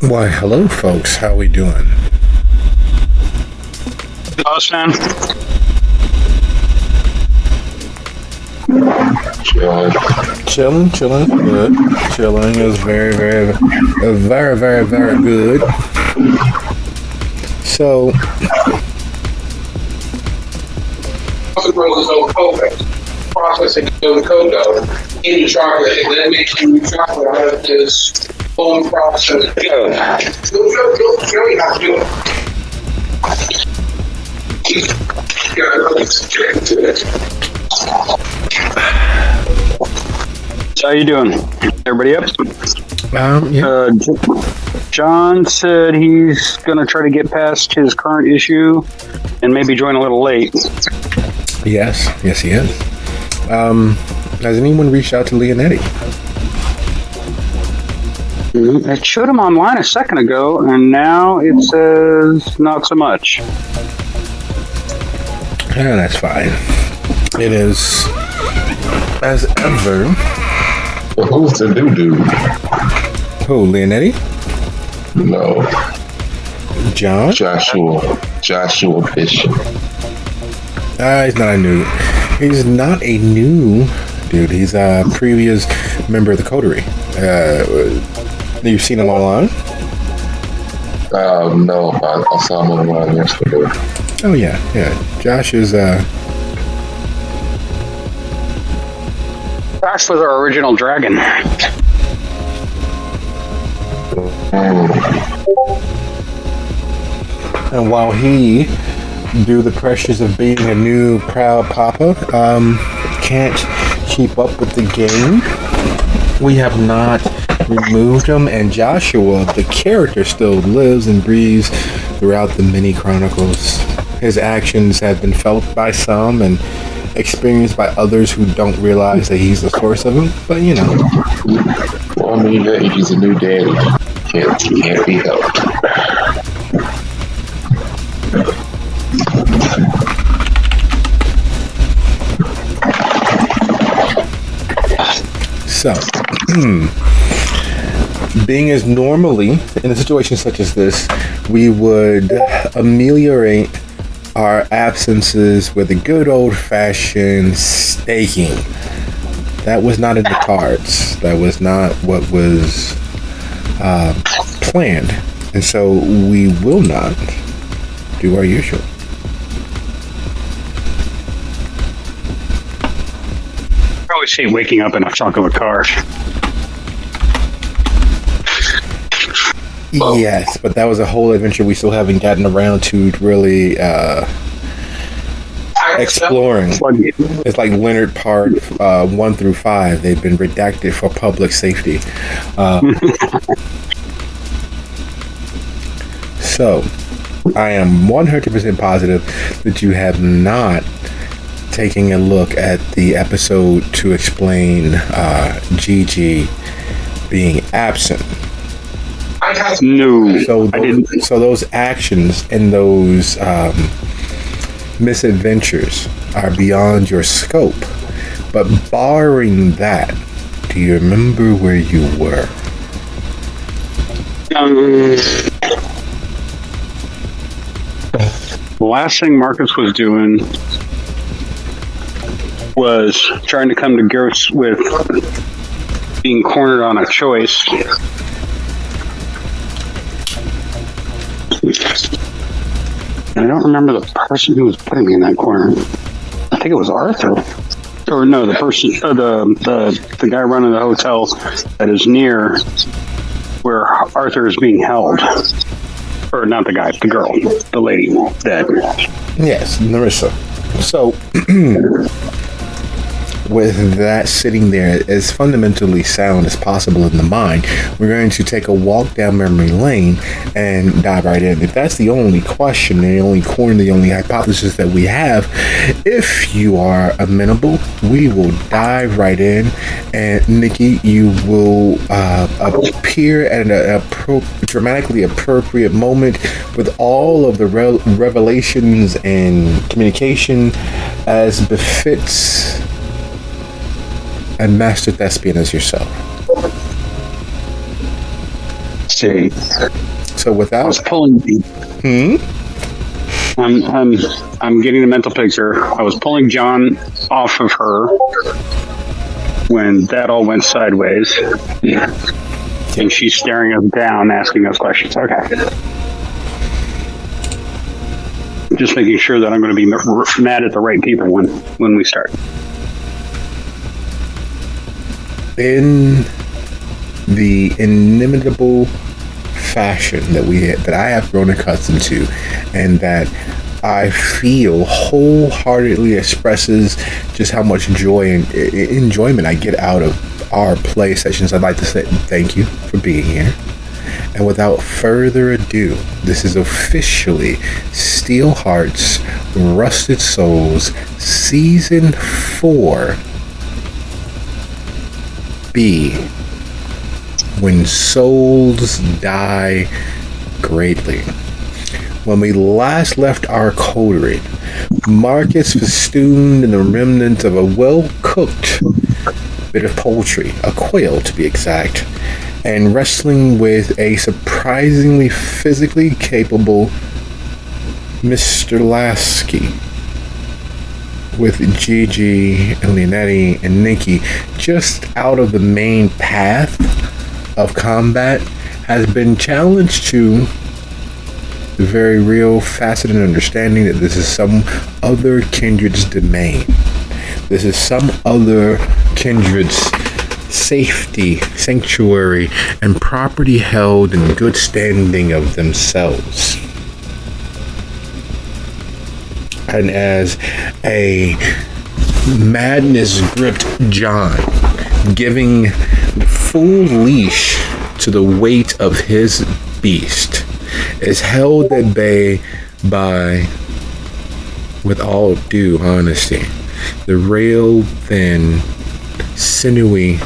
Why, hello, folks. How we doing? Us, man. Chilling, good. Chilling is very good. So, processing cocoa into chocolate and then making chocolate out of this foam process. Show you how to do it. How you doing? Everybody up? yeah. John said he's going to try to get past his current issue and maybe join a little late. Yes, he is. Has anyone reached out to Leonetti? I showed him online a second ago, and now it says not so much. Yeah, that's fine. It is, as ever. Well, who's the new dude? Who, Leonetti? No. John? Joshua Bishop. He's not a new dude. He's a previous member of the coterie. You've seen him online? No, I saw him online yesterday. Oh, yeah. Josh is, Josh was our original dragon. And while he, due to the pressures of being a new proud papa, can't keep up with the game, we have not removed him, and Joshua, the character, still lives and breathes throughout the mini chronicles. His actions have been felt by some and experienced by others who don't realize that he's the source of them, but you know. Well, I mean, he's a new daddy. Can't be helped. So, being as normally, in a situation such as this, we would ameliorate our absences with a good old-fashioned staking. That was not in the cards. That was not what was planned. And so we will not do our usual. I always hate waking up in a trunk of a car. Yes, but that was a whole adventure we still haven't gotten around to really exploring. It's like Leonard Part 1 through 5. They've been redacted for public safety. So, I am 100% positive that you have not taken a look at the episode to explain Gigi being absent. No, I didn't. So those actions and those misadventures are beyond your scope. But barring that, do you remember where you were? The last thing Marcus was doing was trying to come to grips with being cornered on a choice. I don't remember the person who was putting me in that corner. I think it was Arthur. Or no, the person, the guy running the hotel that is near where Arthur is being held. Or not the guy, the girl, the lady that. Yes, Narissa. So, with that sitting there as fundamentally sound as possible in the mind, we're going to take a walk down memory lane and dive right in. If that's the only question, the only corner, the only hypothesis that we have, if you are amenable, we will dive right in. And Nikki, you will appear at a dramatically appropriate moment with all of the revelations and communication as befits a master thespian as yourself. see. So I without was pulling. hmm? I'm getting a mental picture. I was pulling John off of her when that all went sideways, and she's staring us down, asking us questions. Okay. Just making sure that I'm going to be mad at the right people when we start. In the inimitable fashion that I have grown accustomed to, and that I feel wholeheartedly expresses just how much joy and enjoyment I get out of our play sessions, I'd like to say thank you for being here. And without further ado, this is officially Steel Hearts, Rusted Souls, Season 4B. When Souls Die Greatly. When we last left our coterie, Marcus festooned in the remnants of a well-cooked bit of poultry, a quail to be exact, and wrestling with a surprisingly physically capable Mr. Lasky, with Gigi and Leonetti and Nikki just out of the main path of combat, has been challenged to the very real faceted understanding that this is some other kindred's domain. This is some other kindred's safety, sanctuary, and property held in good standing of themselves. And as a madness gripped John, giving full leash to the weight of his beast, is held at bay by, with all due honesty, the rail thin, sinewy,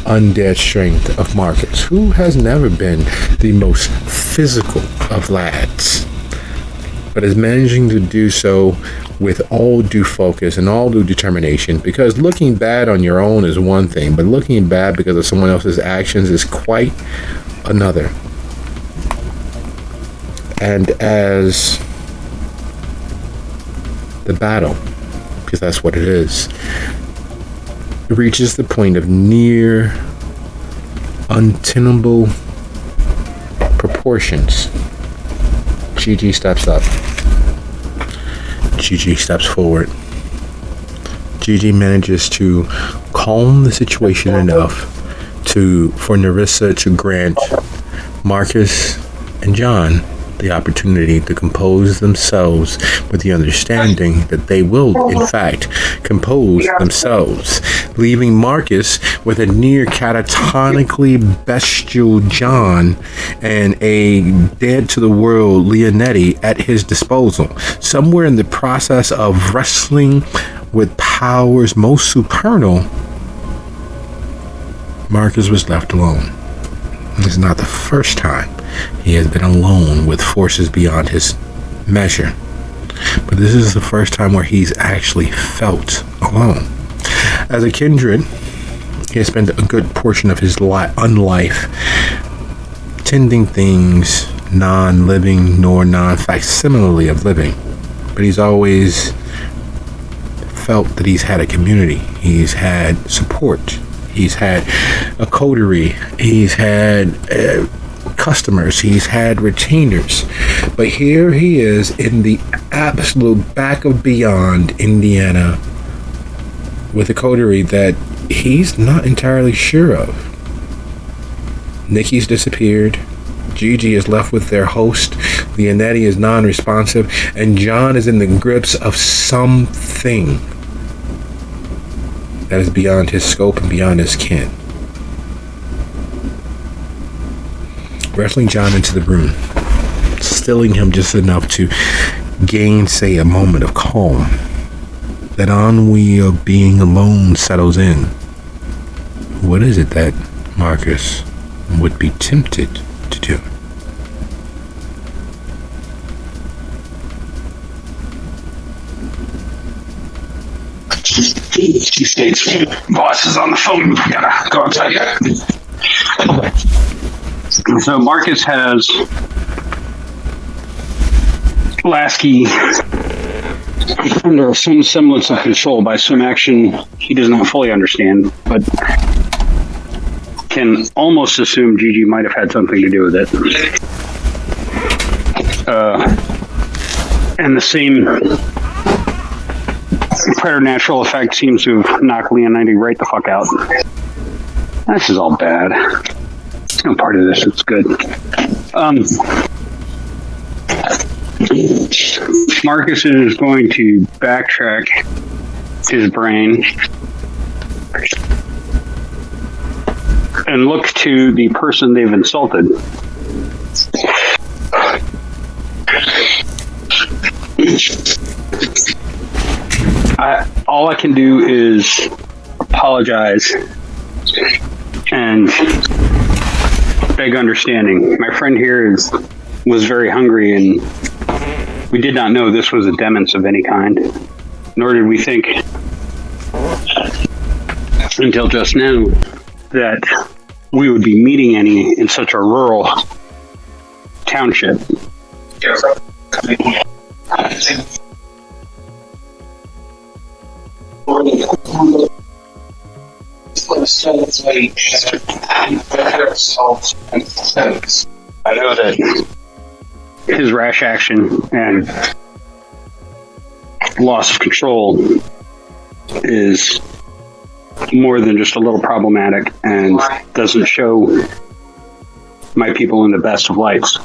undead strength of Marcus, who has never been the most physical of lads, but is managing to do so with all due focus and all due determination, because looking bad on your own is one thing, but looking bad because of someone else's actions is quite another. And as the battle, because that's what it is, reaches the point of near untenable proportions, Gigi steps up. Gigi steps forward. Gigi manages to calm the situation enough for Narissa to grant Marcus and John the opportunity to compose themselves, with the understanding that they will, in fact, compose themselves, leaving Marcus with a near catatonically bestial John and a dead to the world Leonetti at his disposal. Somewhere in the process of wrestling with powers most supernal, Marcus was left alone. This is not the first time he has been alone with forces beyond his measure, but this is the first time where he's actually felt alone. As a kindred, he has spent a good portion of his unlife tending things non-living nor non-facsimilarly of living, but he's always felt that he's had a community, he's had support, he's had a coterie, he's had customers, he's had retainers. But here he is in the absolute back of beyond Indiana with a coterie that he's not entirely sure of. Nikki's disappeared. Gigi is left with their host. Leonetti is non-responsive, and John is in the grips of something that is beyond his scope and beyond his ken. Wrestling John into the room, stilling him just enough to gainsay a moment of calm. That ennui of being alone settles in. What is it that Marcus would be tempted to do? She states, boss is on the phone. We gotta go outside. So Marcus has Lasky under some semblance of control by some action he does not fully understand, but can almost assume Gigi might have had something to do with it. And the same preternatural effect seems to have knocked Leonidi right the fuck out. This is all bad. No part of this is good. Marcus is going to backtrack his brain and look to the person they've insulted. All I can do is apologize and beg understanding. My friend here was very hungry, and we did not know this was a demons of any kind, nor did we think until just now that we would be meeting any in such a rural township. I know that his rash action and loss of control is more than just a little problematic and doesn't show my people in the best of lights.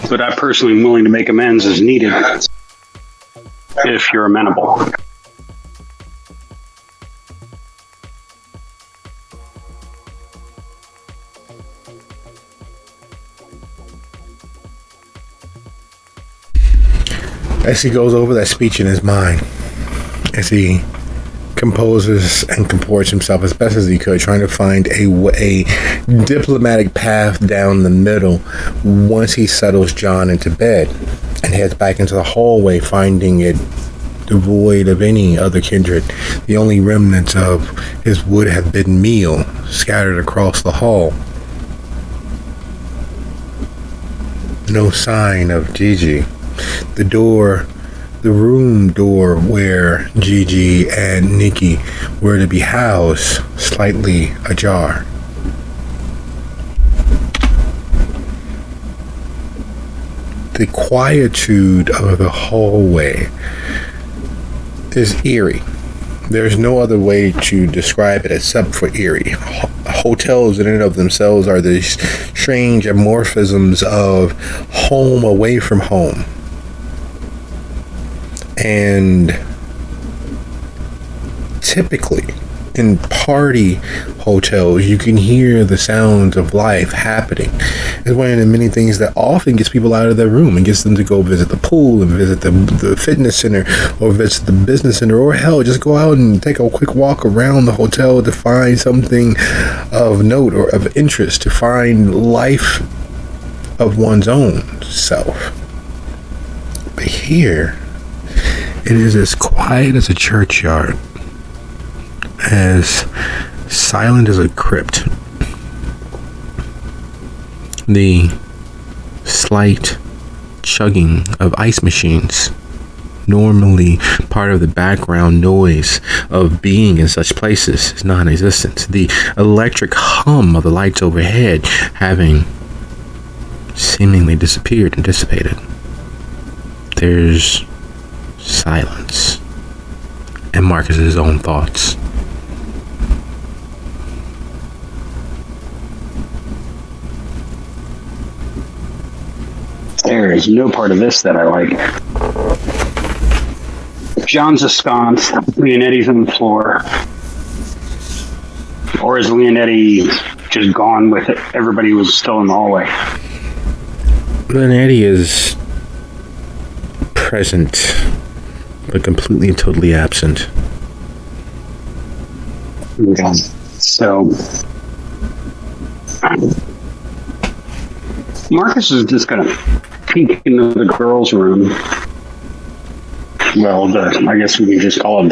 But I personally am willing to make amends as needed if you're amenable. As he goes over that speech in his mind, as he composes and comports himself as best as he could, trying to find a diplomatic path down the middle once he settles John into bed and heads back into the hallway, finding it devoid of any other kindred. The only remnants of his would-have-been meal scattered across the hall. No sign of Gigi. The room door where Gigi and Nikki were to be housed, slightly ajar. The quietude of the hallway is eerie. There's no other way to describe it except for eerie. Hotels in and of themselves are these strange amorphisms of home away from home. And typically in party hotels, you can hear the sounds of life happening. It's one of the many things that often gets people out of their room and gets them to go visit the pool and visit the fitness center or visit the business center, or hell, just go out and take a quick walk around the hotel to find something of note or of interest, to find life of one's own self. But here, it is as quiet as a churchyard, as silent as a crypt. The slight chugging of ice machines, normally part of the background noise of being in such places, is non-existent. The electric hum of the lights overhead having seemingly disappeared and dissipated. There's silence and Marcus's own thoughts. There is no part of this that I like. John's ensconced, Leonetti's on the floor. Or is Leonetti just gone with it? Everybody was still in the hallway. Leonetti is present, but completely and totally absent. Okay. So Marcus is just gonna peek into the girls' room. Well, I guess we can just call it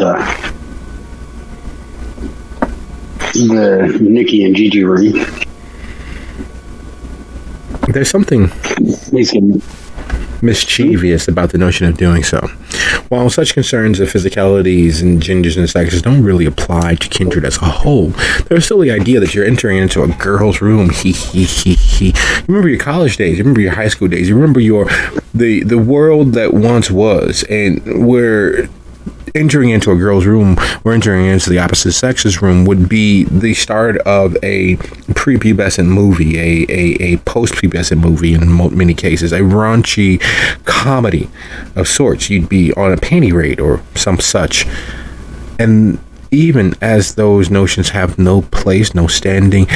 the Nikki and Gigi room. There's something He's getting mischievous about the notion of doing so. While such concerns of physicalities and genders and sexes don't really apply to kindred as a whole, there's still the idea that you're entering into a girl's room. He. You remember your college days, you remember your high school days, you remember the world that once was, and we're entering into a girl's room, we're entering into the opposite sex's room would be the start of a prepubescent movie, a post-pubescent movie in many cases, a raunchy comedy of sorts. You'd be on a panty raid or some such. And even as those notions have no place, no standing,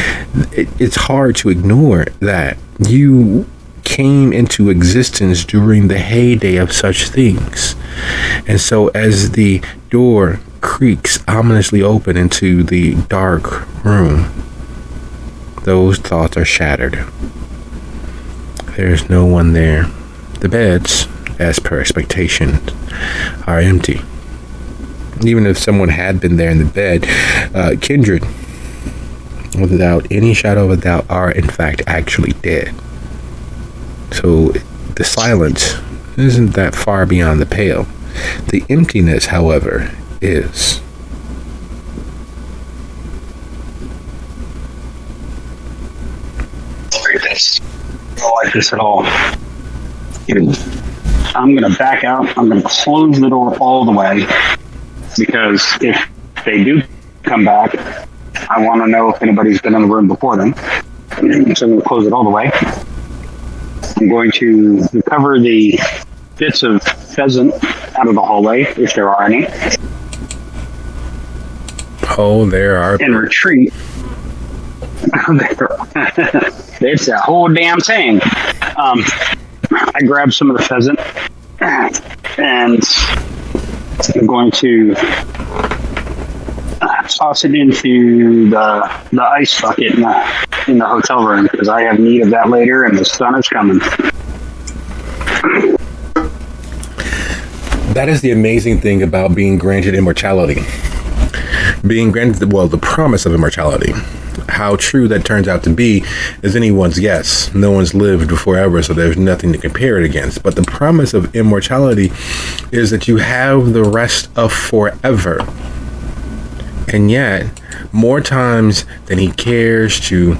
it's hard to ignore that you came into existence during the heyday of such things. And so as the door creaks ominously open into the dark room, those thoughts are shattered. There's no one there. The beds, as per expectation, are empty. Even if someone had been there in the bed, kindred, without any shadow of a doubt, are in fact actually dead. So the silence isn't that far beyond the pale. The emptiness, however, is. I don't like this at all. I'm going to back out. I'm going to close the door all the way, because if they do come back, I want to know if anybody's been in the room before them. So I'm going to close it all the way. I'm going to recover the bits of pheasant out of the hallway, if there are any. Oh, there are. And retreat. It's a whole damn thing. I grabbed some of the pheasant, and I'm going to toss it into the ice bucket in the hotel room, because I have need of that later, and the sun is coming. That is the amazing thing about being granted immortality. Being granted, the promise of immortality. How true that turns out to be is anyone's guess. No one's lived forever, so there's nothing to compare it against. But the promise of immortality is that you have the rest of forever. And yet, more times than he cares to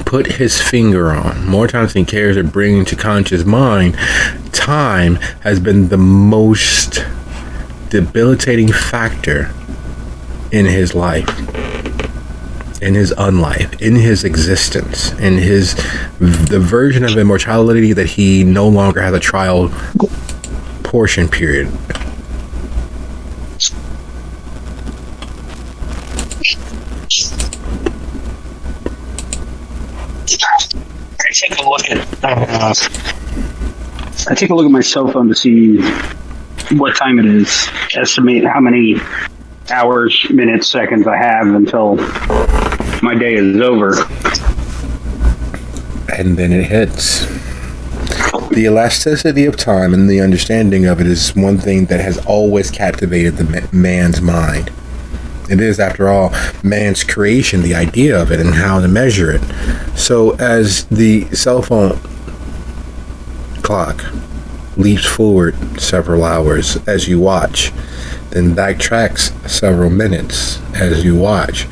put his finger on, more times than he cares to bring to conscious mind, time has been the most debilitating factor in his life, in his unlife, in his existence, in the version of immortality that he no longer has a trial portion period. I take a look at my cell phone to see what time it is, estimate how many hours, minutes, seconds I have until my day is over. And then it hits. The elasticity of time and the understanding of it is one thing that has always captivated the man's mind. It is, after all, man's creation, the idea of it and how to measure it. So as the cell phone clock leaps forward several hours as you watch, then backtracks several minutes as you watch,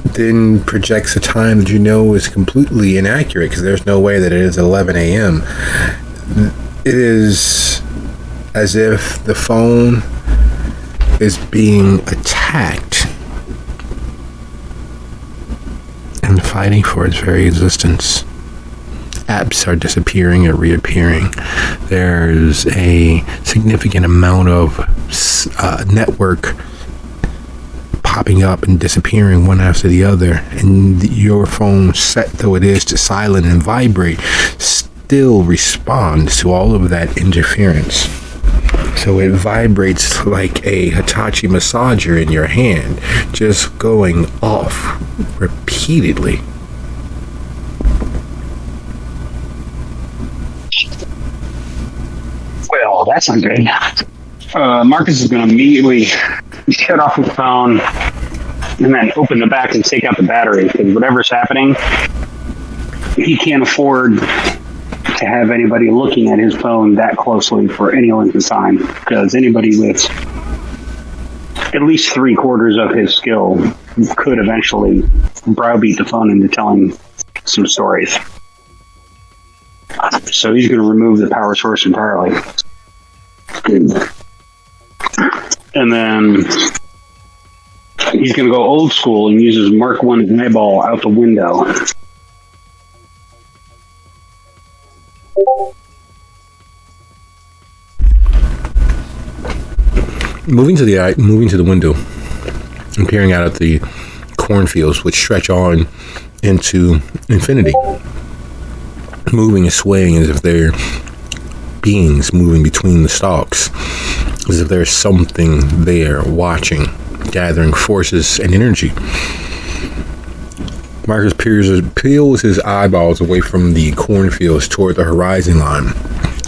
then projects a time that you know is completely inaccurate, because there's no way that it is 11 a.m. It is as if the phone is being attacked and fighting for its very existence. Apps are disappearing and reappearing. There's a significant amount of network popping up and disappearing one after the other, and your phone, set though it is to silent and vibrate, still responds to all of that interference. So it vibrates like a Hitachi massager in your hand, just going off repeatedly. Well, that's not good. Marcus is going to immediately shut off his phone, and then open the back and take out the battery, because whatever's happening, he can't afford to have anybody looking at his phone that closely for any length of time, because anybody with at least 3/4 of his skill could eventually browbeat the phone into telling some stories. So he's going to remove the power source entirely. And then he's going to go old school and use his Mark I eyeball out the window. Moving to the window and peering out at the cornfields, which stretch on into infinity, moving and swaying as if they're beings moving between the stalks, as if there's something there watching, gathering forces and energy. Marcus peels his eyeballs away from the cornfields toward the horizon line,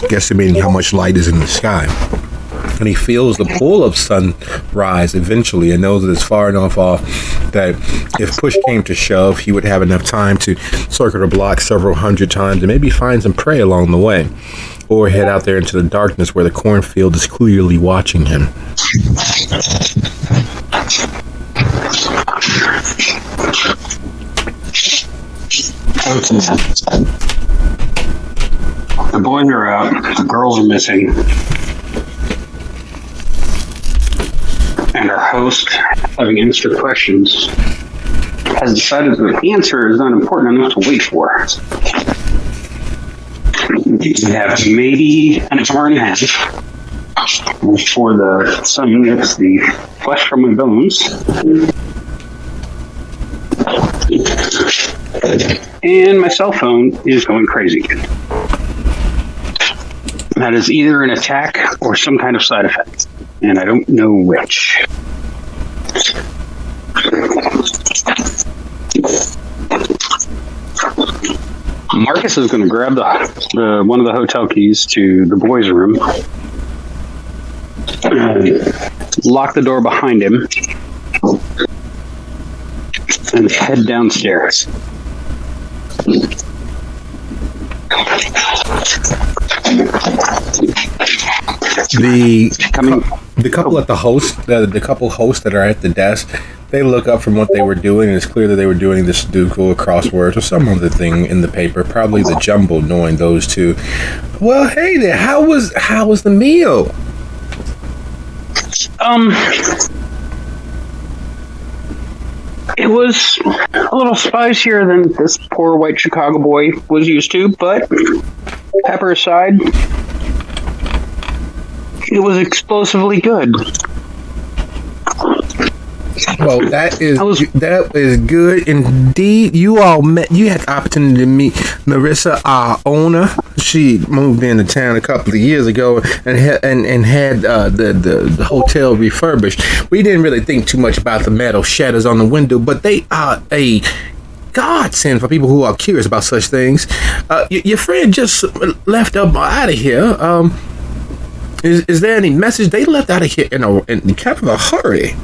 guesstimating how much light is in the sky. And he feels the pull of sunrise eventually, and knows that it's far enough off that if push came to shove, he would have enough time to circle the block several hundred times and maybe find some prey along the way, or head out there into the darkness where the cornfield is clearly watching him. The boys are out, the girls are missing. And our host, having answered questions, has decided that the answer is not important enough to wait for. We have maybe an hour and a half before the sun gets the flesh from my bones. And my cell phone is going crazy. That is either an attack or some kind of side effect, and I don't know which. Marcus is going to grab the one of the hotel keys to the boys' room, lock the door behind him, and head downstairs. The couple at the couple hosts that are at the desk, they look up from what they were doing, and it's clear that they were doing the Sudoku or crosswords or some other thing in the paper, probably the jumble, knowing those two. Well, hey there, how was the meal? It was a little spicier than this poor white Chicago boy was used to, but pepper aside, it was explosively good. Well, that is good indeed. You had the opportunity to meet Marissa, our owner. She moved into town a couple of years ago and had the hotel refurbished. We didn't really think too much about the metal shutters on the window, but they are a godsend for people who are curious about such things. Your friend just left up out of here. Is there any message? They left out of here in kind of a hurry.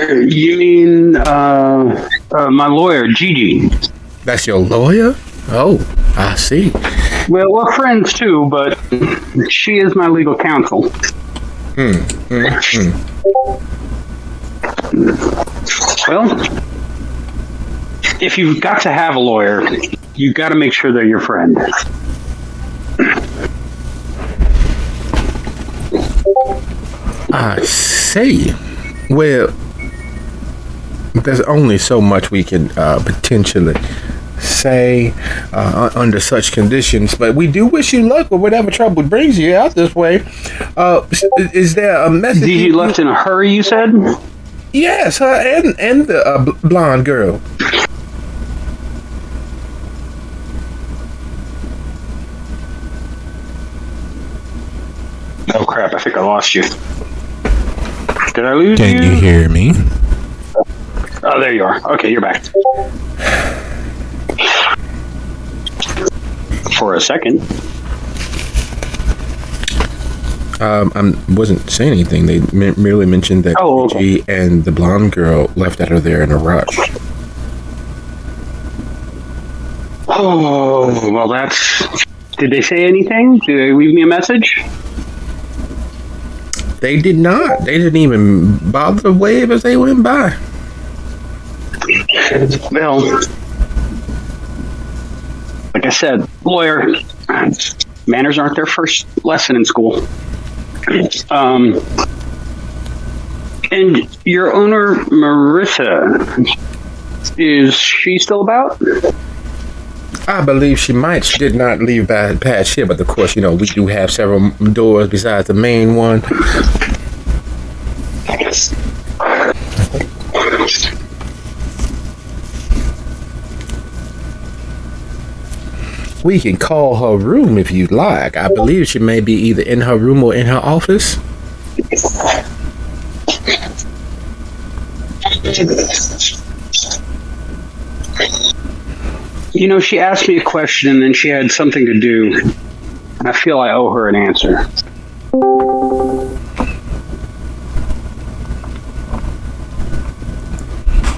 You mean my lawyer, Gigi? That's your lawyer? Oh, I see. Well, we're friends too, but she is my legal counsel. Well, if you've got to have a lawyer, you've got to make sure they're your friend. I see. Well, there's only so much we can potentially say under such conditions, but we do wish you luck with whatever trouble brings you out this way. Is there a message? Gigi left in a hurry, you said? Yes, her and the blonde girl. Oh crap, I think I lost you. Did I lose you? Can you hear me? Oh, there you are. Okay, you're back. For a second. I wasn't saying anything. They merely mentioned that Gigi and the blonde girl left out of there in a rush. Oh, well, that's... Did they say anything? Did they leave me a message? They did not. They didn't even bother to wave as they went by. Well, like I said, lawyer, manners aren't their first lesson in school. And your owner, Marissa, is she still about? I believe she might. She did not leave past here, but of course, we do have several doors besides the main one. We can call her room if you'd like. I believe she may be either in her room or in her office. She asked me a question and then she had something to do. And I feel I owe her an answer.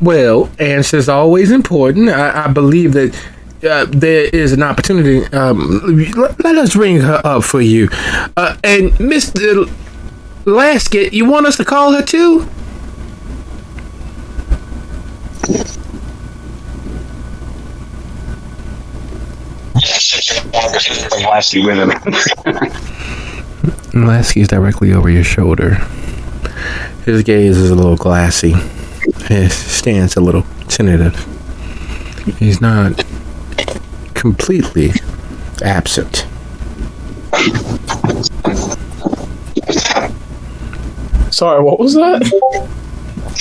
Well, answer's always important. I believe that there is an opportunity. Let us ring her up for you. And Mr. Lasket, you want us to call her too? Lasky with him. Lasky's directly over your shoulder. His gaze is a little glassy. His stance a little tentative. He's not completely absent. Sorry, what was that?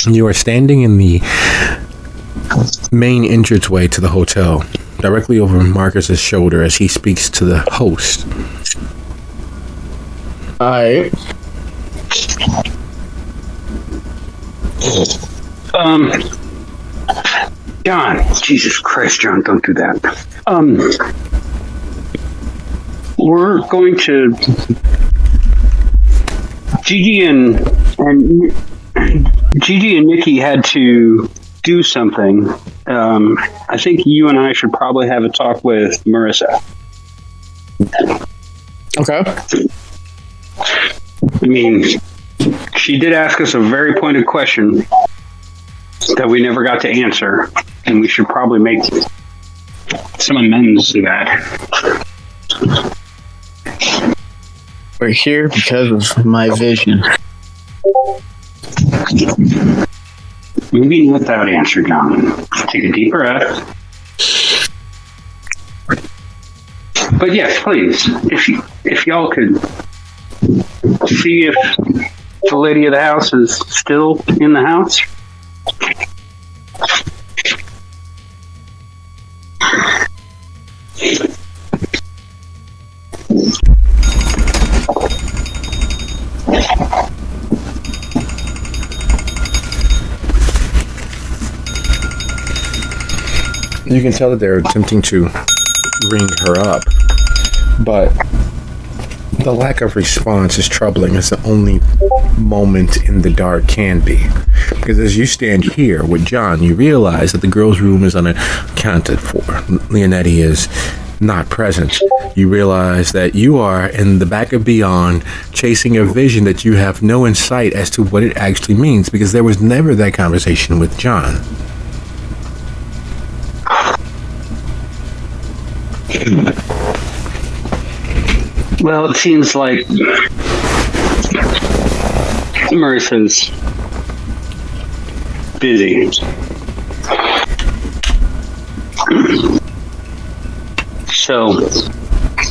You are standing in the main entranceway to the hotel, directly over Marcus's shoulder as he speaks to the host. Alright. John, Jesus Christ, John, don't do that. We're going to Gigi and Nikki had to do something. I think you and I should probably have a talk with Marissa. Okay. I mean, she did ask us a very pointed question that we never got to answer, and we should probably make some amends to that. We're here because of my vision. Moving without answer, John. Take a deep breath. But yes, please, if y'all could see if the lady of the house is still in the house. You can tell that they're attempting to ring her up, but the lack of response is troubling, as the only moment in the dark can be. Because as you stand here with John, you realize that the girl's room is unaccounted for. Leonetti is not present. You realize that you are in the back of Beyond, chasing a vision that you have no insight as to what it actually means, because there was never that conversation with John. Well, it seems like Marissa's busy. So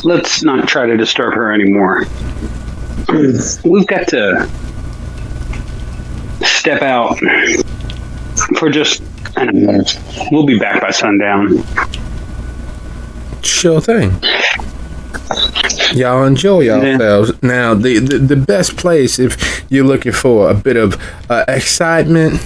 let's not try to disturb her anymore. We've got to step out for just a minute. We'll be back by sundown. Sure thing. Y'all enjoy yourselves. Yeah. Now, the best place if you're looking for a bit of excitement,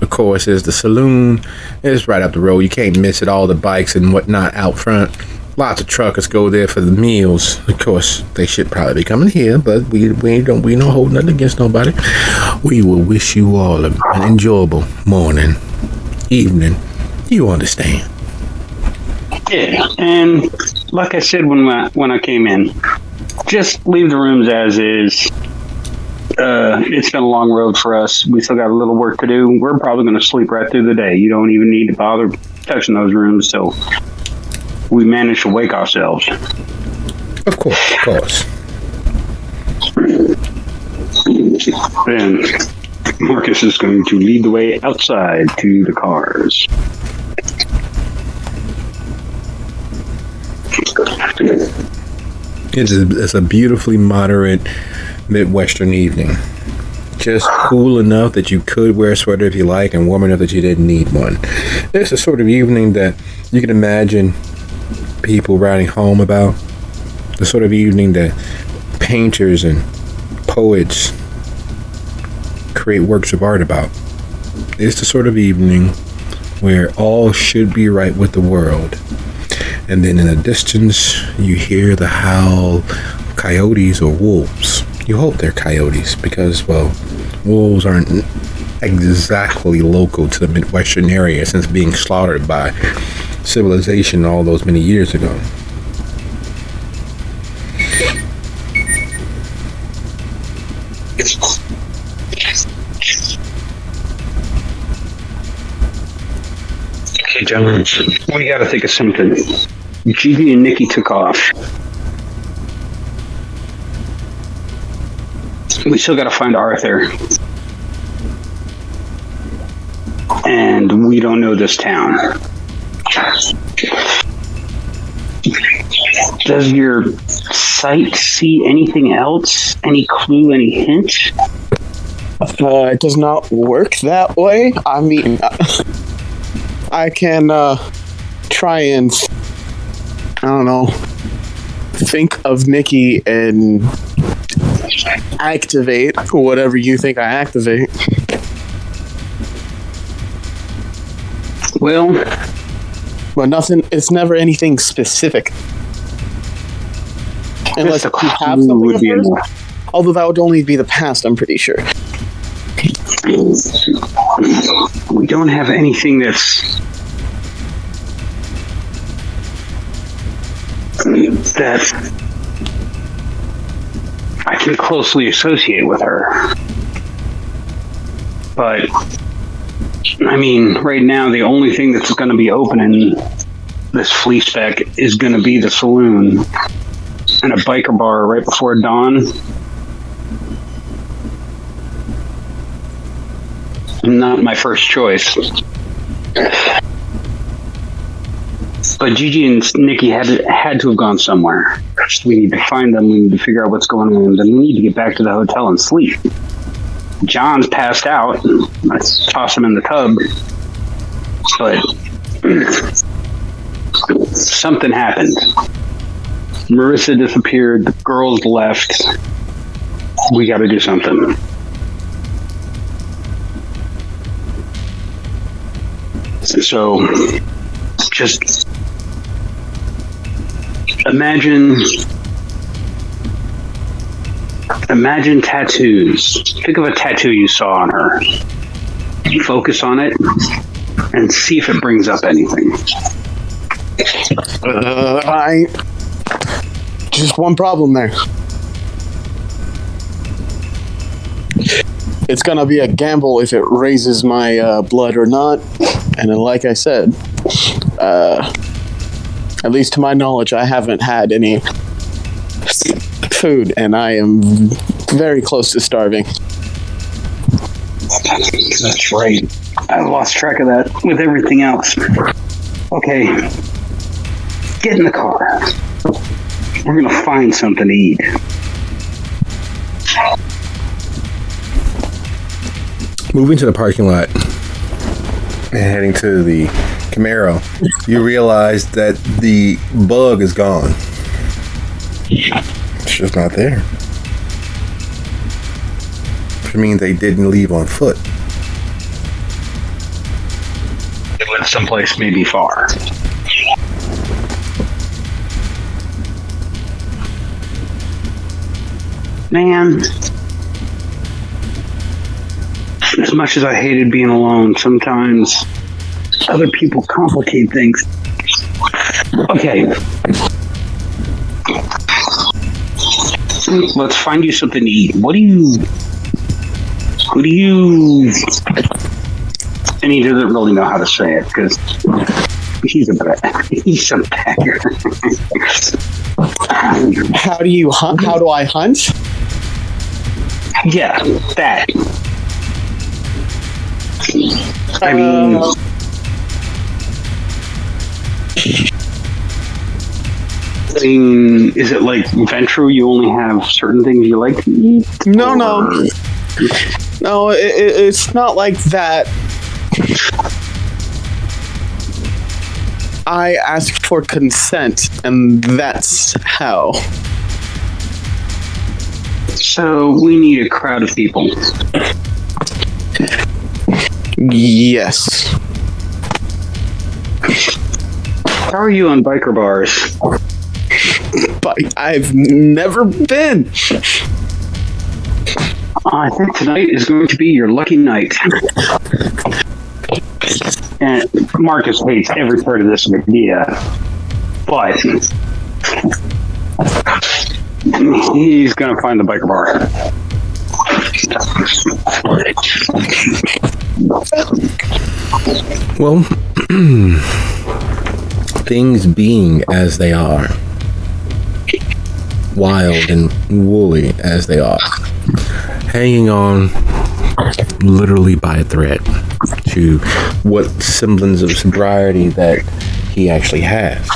of course, is the saloon. It's right up the road. You can't miss it. All the bikes and whatnot out front. Lots of truckers go there for the meals. Of course, they should probably be coming here, but we don't hold nothing against nobody. We will wish you all an enjoyable morning, evening. You understand? Yeah, and like I said when I came in, just leave the rooms as is. It's been a long road for us. We still got a little work to do. We're probably going to sleep right through the day. You don't even need to bother touching those rooms till we manage to wake ourselves. Of course. Then Marcus is going to lead the way outside to the cars. It's a beautifully moderate Midwestern evening. Just cool enough that you could wear a sweater if you like, and warm enough that you didn't need one. It's a sort of evening that you can imagine people writing home about. The sort of evening that painters and poets create works of art about. It's the sort of evening where all should be right with the world. And then in the distance, you hear the howl of coyotes or wolves. You hope they're coyotes because, well, wolves aren't exactly local to the Midwestern area since being slaughtered by civilization all those many years ago. Okay, gentlemen, we got to think of something. Gigi and Nikki took off. We still got to find Arthur. And we don't know this town. Does your sight see anything else? Any clue, any hint? It does not work that way. I mean, I can try and, I don't know, think of Nikki and activate whatever you think I activate. Well, But nothing, it's never anything specific. Unless just a you have clue something would of be hers. enough. Although that would only be the past, I'm pretty sure. We don't have anything that I can closely associate with her. But I mean, right now the only thing that's going to be open in this flea speck is going to be the saloon and a biker bar right before dawn. Not my first choice. But Gigi and Nikki had to have gone somewhere. We need to find them. We need to figure out what's going on. Then we need to get back to the hotel and sleep. John's passed out. Let's toss him in the tub. But something happened. Marissa disappeared. The girls left. We got to do something. So, just imagine tattoos. Think of a tattoo you saw on her. Focus on it and see if it brings up anything. I just one problem there. It's gonna be a gamble if it raises my blood or not. And then, like I said, at least to my knowledge, I haven't had any food, and I am very close to starving. That's right. I lost track of that with everything else. Okay. Get in the car. We're gonna find something to eat. Moving to the parking lot and heading to the Camaro, you realize that the bug is gone. It's just not there. Which means they didn't leave on foot. They went someplace maybe far. Man, as much as I hated being alone, sometimes other people complicate things. Okay. Let's find you something to eat. Who do you... And he doesn't really know how to say it, because he's a beggar. How do you hunt? How do I hunt? Yeah, that. I mean, is it like Ventru? You only have certain things you like to eat? No, it's not like that. I asked for consent, and that's how. So we need a crowd of people. Yes. How are you on biker bars? But I've never been. I think tonight is going to be your lucky night. And Marcus hates every part of this idea, but he's going to find the biker bar. Well, things being as they are, wild and woolly as they are, hanging on literally by a thread to what semblance of sobriety that he actually has.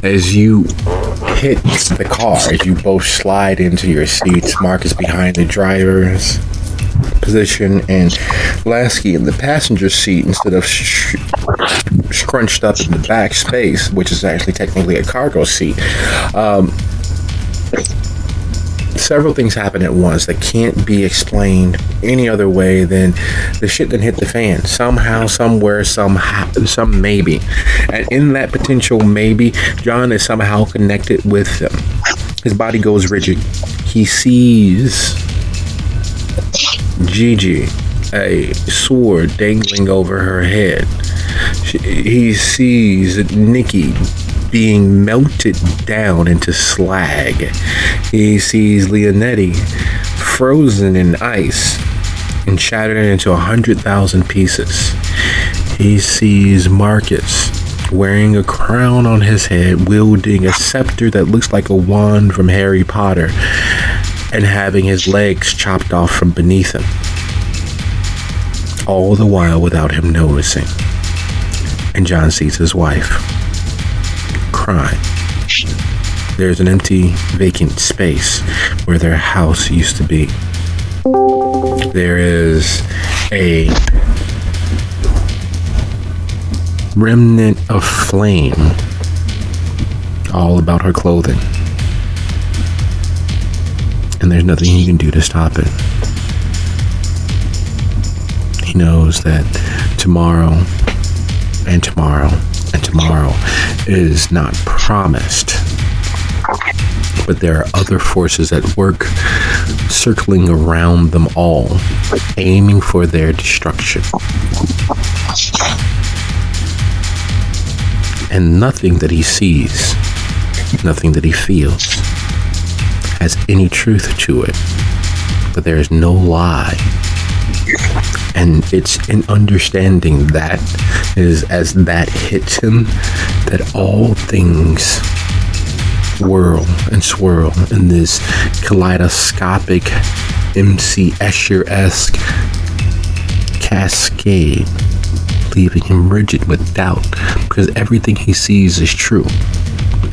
As you hit the car, as you both slide into your seats, Marcus behind the driver's position and Lasky in the passenger seat instead of scrunched up in the back space, which is actually technically a cargo seat. Several things happen at once that can't be explained any other way than the shit that hit the fan. Somehow, somewhere, some maybe. And in that potential maybe, John is somehow connected with them. His body goes rigid. He sees Gigi, a sword dangling over her head. He sees Nikki being melted down into slag. He sees Leonetti frozen in ice and shattered into 100,000 pieces. He sees Marcus wearing a crown on his head, wielding a scepter that looks like a wand from Harry Potter, and having his legs chopped off from beneath him. All the while without him noticing. And John sees his wife crying. There's an empty, vacant space where their house used to be. There is a remnant of flame all about her clothing. And there's nothing he can do to stop it. He knows that tomorrow and tomorrow and tomorrow is not promised. But there are other forces at work circling around them all, aiming for their destruction. And nothing that he sees, nothing that he feels, has any truth to it. But there is no lie. And it's an understanding that is, as that hits him, that all things whirl and swirl in this kaleidoscopic MC Escher-esque cascade, leaving him rigid with doubt, because everything he sees is true,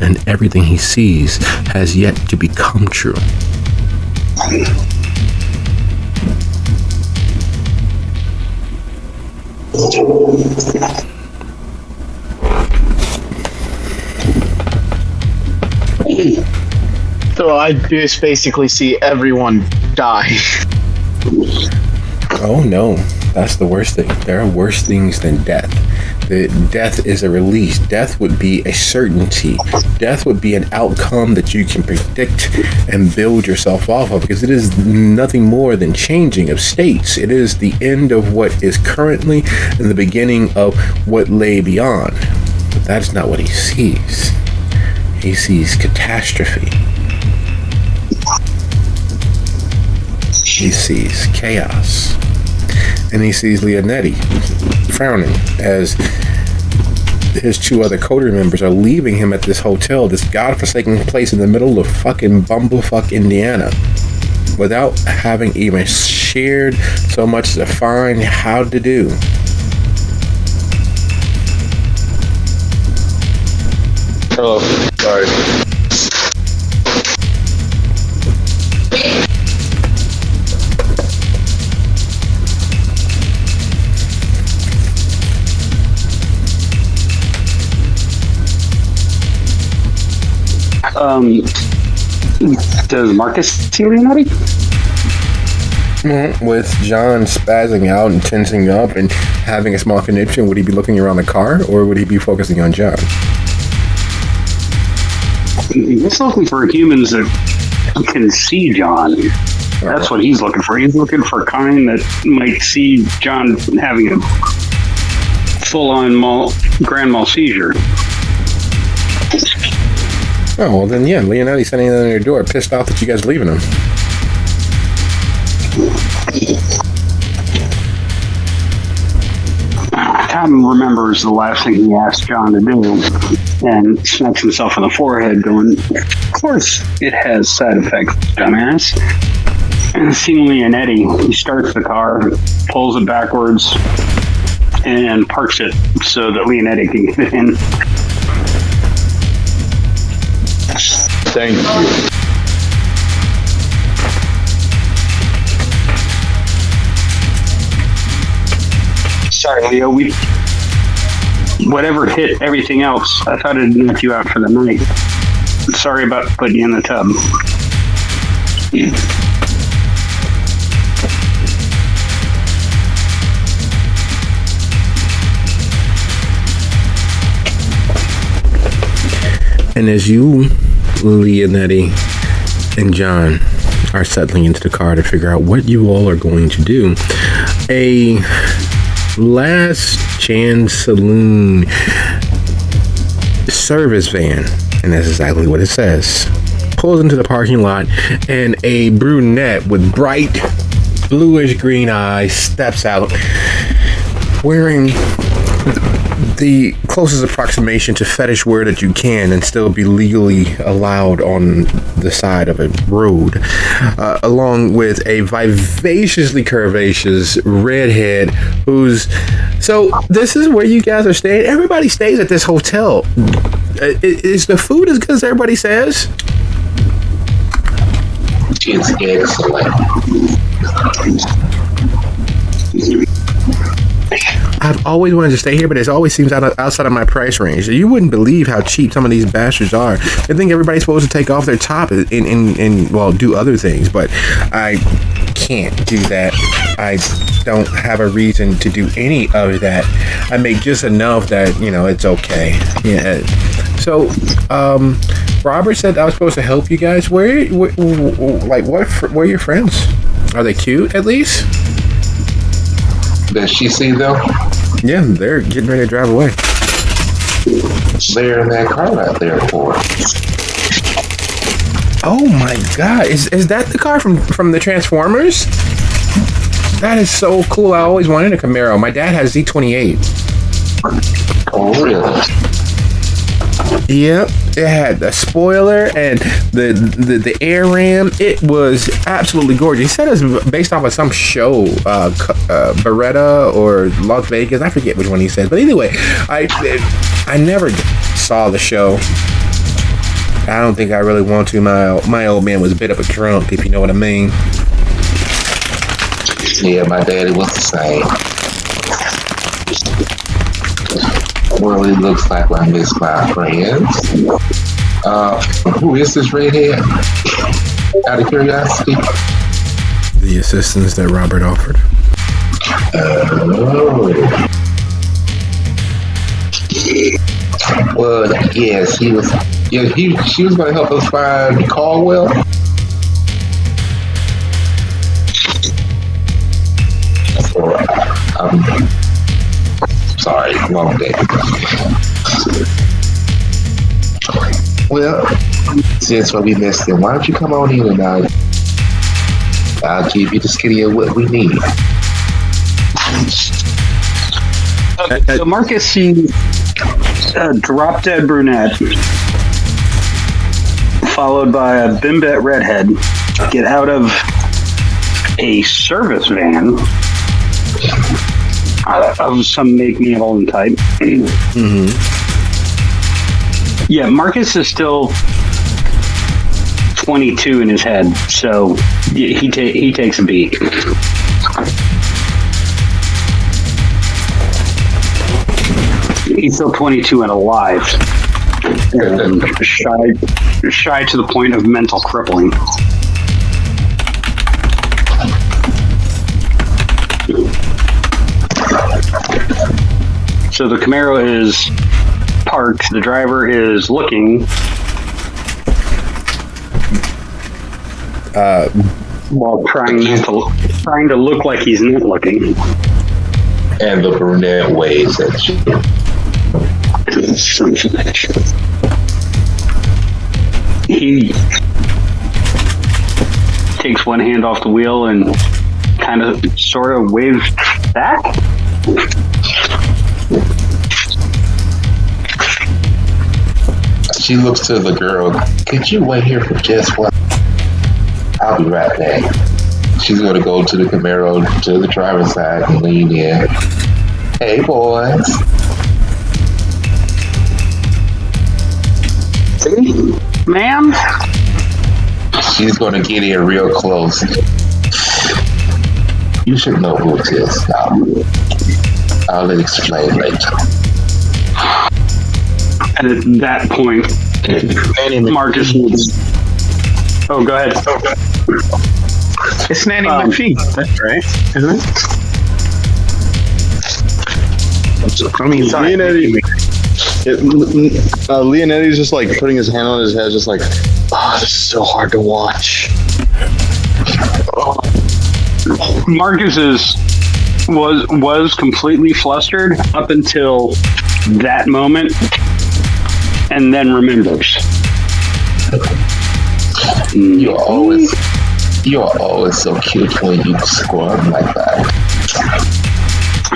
and everything he sees has yet to become true. So I just basically see everyone die. Oh no, that's the worst thing. There are worse things than death. that death is a release. Death would be a certainty. Death would be an outcome that you can predict and build yourself off of, because it is nothing more than changing of states. It is the end of what is currently and the beginning of what lay beyond. But that's not what he sees. He sees catastrophe. He sees chaos. And he sees Leonetti frowning as his two other coterie members are leaving him at this hotel, this godforsaken place in the middle of fucking bumblefuck Indiana, without having even shared so much as a find how to do. Hello. Sorry. Does Marcus see Leonetti? With John spazzing out and tensing up and having a small conniption, would he be looking around the car, or would he be focusing on John? He's looking for humans that can see John. That's what he's looking for. He's looking for a kind that might see John having a full-on grand mal seizure. Oh, well then, yeah, Leonetti's standing on your door, pissed off that you guys are leaving him. Tom remembers the last thing he asked John to do and smacks himself on the forehead going, of course it has side effects, dumbass. And seeing Leonetti, he starts the car, pulls it backwards, and parks it so that Leonetti can get in. Thank you. Sorry, Leo. Whatever hit everything else, I thought it'd knock you out for the night. Sorry about putting you in the tub. And as you, Leonetti, and John are settling into the car to figure out what you all are going to do, a last chance saloon service van, and that's exactly what it says, pulls into the parking lot, and a brunette with bright bluish green eyes steps out wearing the closest approximation to fetish wear that you can and still be legally allowed on the side of a road, along with a vivaciously curvaceous redhead who's... So this is where you guys are staying? Everybody stays at this hotel. Is the food as good as everybody says? It's excellent. I've always wanted to stay here, but it always seems outside of my price range. You wouldn't believe how cheap some of these bastards are. They think everybody's supposed to take off their top and well, do other things, but I can't do that. I don't have a reason to do any of that. I make just enough that, you know, it's okay. Yeah. So, Robert said I was supposed to help you guys. Where are your friends? Are they cute, at least? Does she see them? Yeah, they're getting ready to drive away. They're in that car right there for. Oh my God! Is that the car from the Transformers? That is so cool. I always wanted a Camaro. My dad has Z28. Oh, really? Yep, it had a spoiler and the air ram. It was absolutely gorgeous. He said it was based off of some show, Beretta or Las Vegas. I forget which one he said, but anyway, I never saw the show. I don't think I really want to. My old man was a bit of a drunk, if you know what I mean. Yeah, my daddy was the same. Well, it looks like I missed my friends. Who is this redhead? Out of curiosity. The assistance that Robert offered. Oh. Well, yes, he was. Yeah, she was going to help us find Caldwell. Or, sorry, wrong day. Well, since we missed him, why don't you come on in and I'll give you the skinny of what we need. So Marcus sees a drop dead brunette, followed by a bimbet redhead, get out of a service van of some make, model, and type. Mm-hmm. Yeah, Marcus is still 22 in his head, so he takes a beat. He's still 22 and alive, and shy to the point of mental crippling. So the Camaro is parked. The driver is looking. While trying to look like he's not looking. And the brunette waves at you. He takes one hand off the wheel and kind of sort of waves back. She looks to the girl. Could you wait here for just one? I'll be right back. She's going to go to the Camaro, to the driver's side, and lean in. Hey, boys. Ma'am? She's going to get in real close. You should know who it is now. I'll explain later. And at that point, Marcus needs... Oh, go ahead. It's Nanny McPhee. That's right, isn't it? I mean, sorry. Leonetti's just like putting his hand on his head, just like, oh, this is so hard to watch. Marcus was completely flustered up until that moment, and then remembers. You're always so cute when you squirm like that.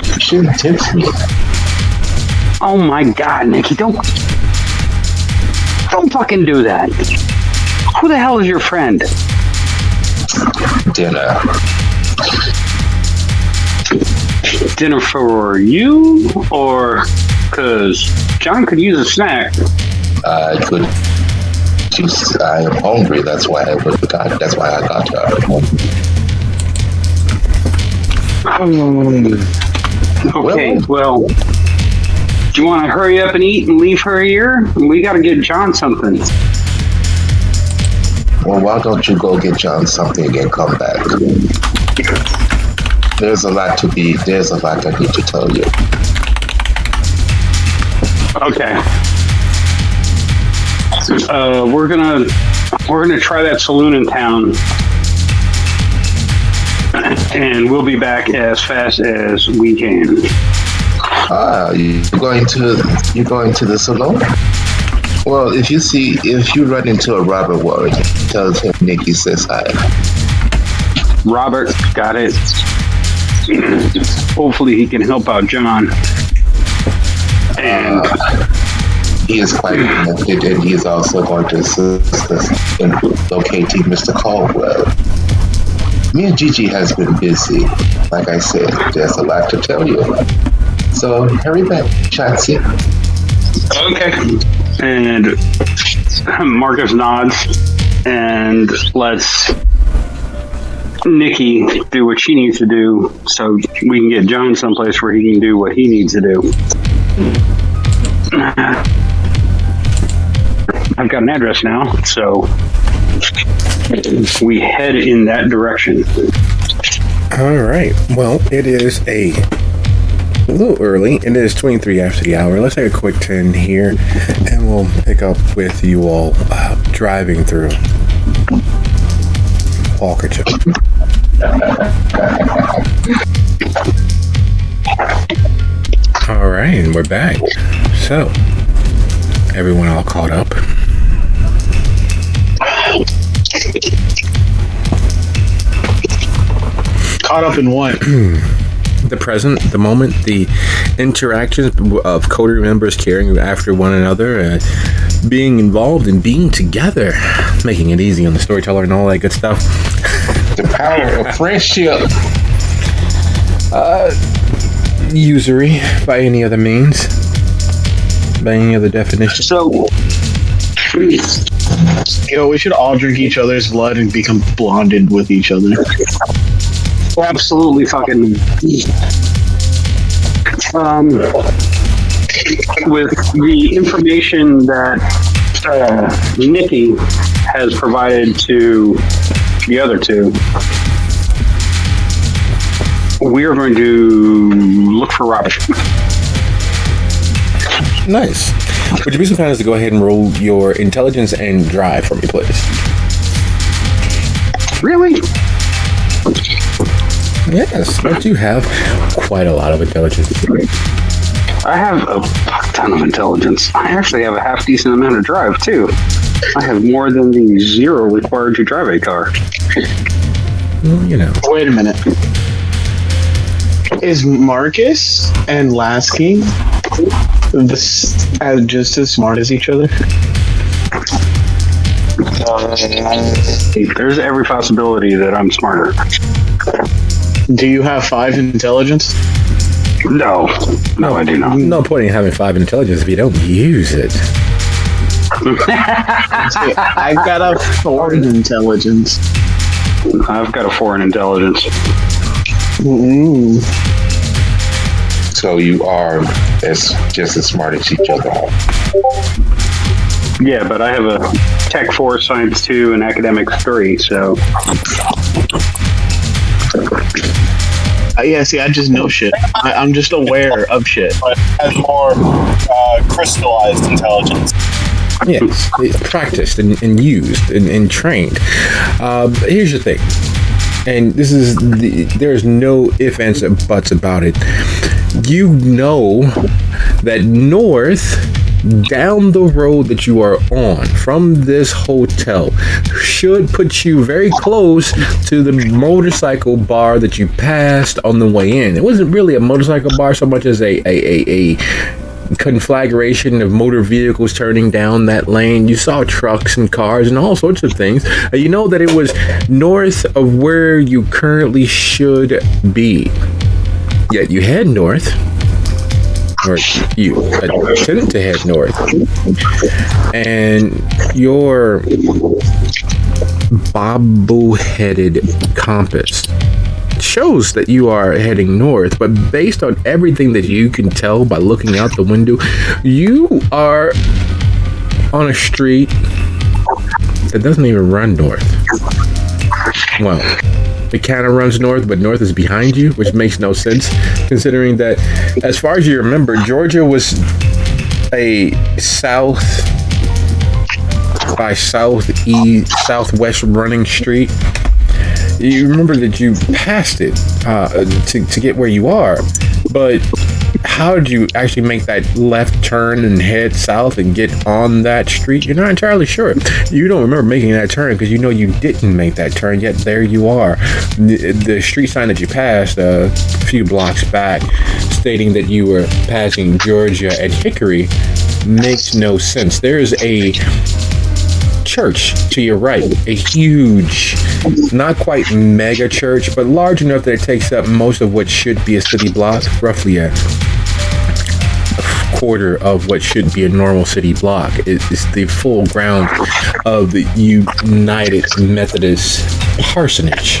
You shouldn't text me. Oh my God, Nikki, don't fucking do that. Who the hell is your friend? Dinner. Dinner for you, or because John could use a snack? I could. I am hungry. That's why I got. That's why I got her. Okay, well, do you want to hurry up and eat and leave her here? We got to get John something. Well, why don't you go get John something and come back? There's a lot I need to tell you. Okay. We're gonna try that saloon in town, and we'll be back as fast as we can. You're going to the saloon? Well, if you run into a Robert Ward, tell him Nikki says hi. Robert, got it. Hopefully he can help out John. And he is quite connected, and he is also going to assist us in locating Mr. Caldwell. Me and Gigi has been busy. Like I said, there's a lot to tell you. So hurry back, Chatsy. Okay. And Marcus nods and lets Nikki do what she needs to do so we can get John someplace where he can do what he needs to do. I've got an address now, so we head in that direction. All right. Well, it is a a little early. It is 23 after the hour. Let's take a quick turn here, and we'll pick up with you all driving through Walkerton. All right, and we're back. So, everyone all caught up. Caught up in what? The present, the moment, the interactions of coterie members caring after one another, being involved and being together, making it easy on the storyteller and all that good stuff. The power of friendship. Usury by any other means, by any other definition. So, We should all drink each other's blood and become blonded with each other. absolutely fucking. With the information that Nikki has provided to the other two, we are going to look for Robert. Nice. Would you be so kind as to go ahead and roll your intelligence and drive for me, please? Really? Yes, but you have quite a lot of intelligence. I have a fuck ton of intelligence. I actually have a half decent amount of drive too. I have more than the 0 required to drive a car. Well, you know. Wait a minute. Is Marcus and Lasky just as smart as each other? There's every possibility that I'm smarter. Do you have 5 intelligence? No, I do not. No point in having 5 intelligence if you don't use it. See, I've got a 4 in intelligence. I've got a 4 in intelligence. Mm-hmm. So you are just as smart as each other. Yeah, but I have a Tech 4, Science 2, and Academics 3, so... Yeah, see, I just know shit. I'm just aware of shit. But has more crystallized intelligence. Yes, it's practiced and used and trained. Here's the thing, and this is there's no ifs, ands, or buts about it. You know that north, down the road that you are on from this hotel, should put you very close to the motorcycle bar that you passed on the way in. It wasn't really a motorcycle bar so much as a conflagration of motor vehicles turning down that lane. You saw trucks and cars and all sorts of things. You know that it was north of where you currently should be. Yet you head north, or you attempt to head north, and your bobble-headed compass shows that you are heading north, but based on everything that you can tell by looking out the window, you are on a street that doesn't even run north. Well, it kind of runs north, but north is behind you, which makes no sense, considering that, as far as you remember, Georgia was a south by southwest running street. You remember that you passed it to get where you are, but how did you actually make that left turn and head south and get on that street? You're not entirely sure. You don't remember making that turn because you know you didn't make that turn, yet there you are. The street sign that you passed a few blocks back stating that you were passing Georgia and Hickory makes no sense. There's a church to your right, a huge, not quite mega church, but large enough that it takes up most of what should be a city block, roughly a quarter of what should be a normal city block. It's the full ground of the United Methodist Parsonage.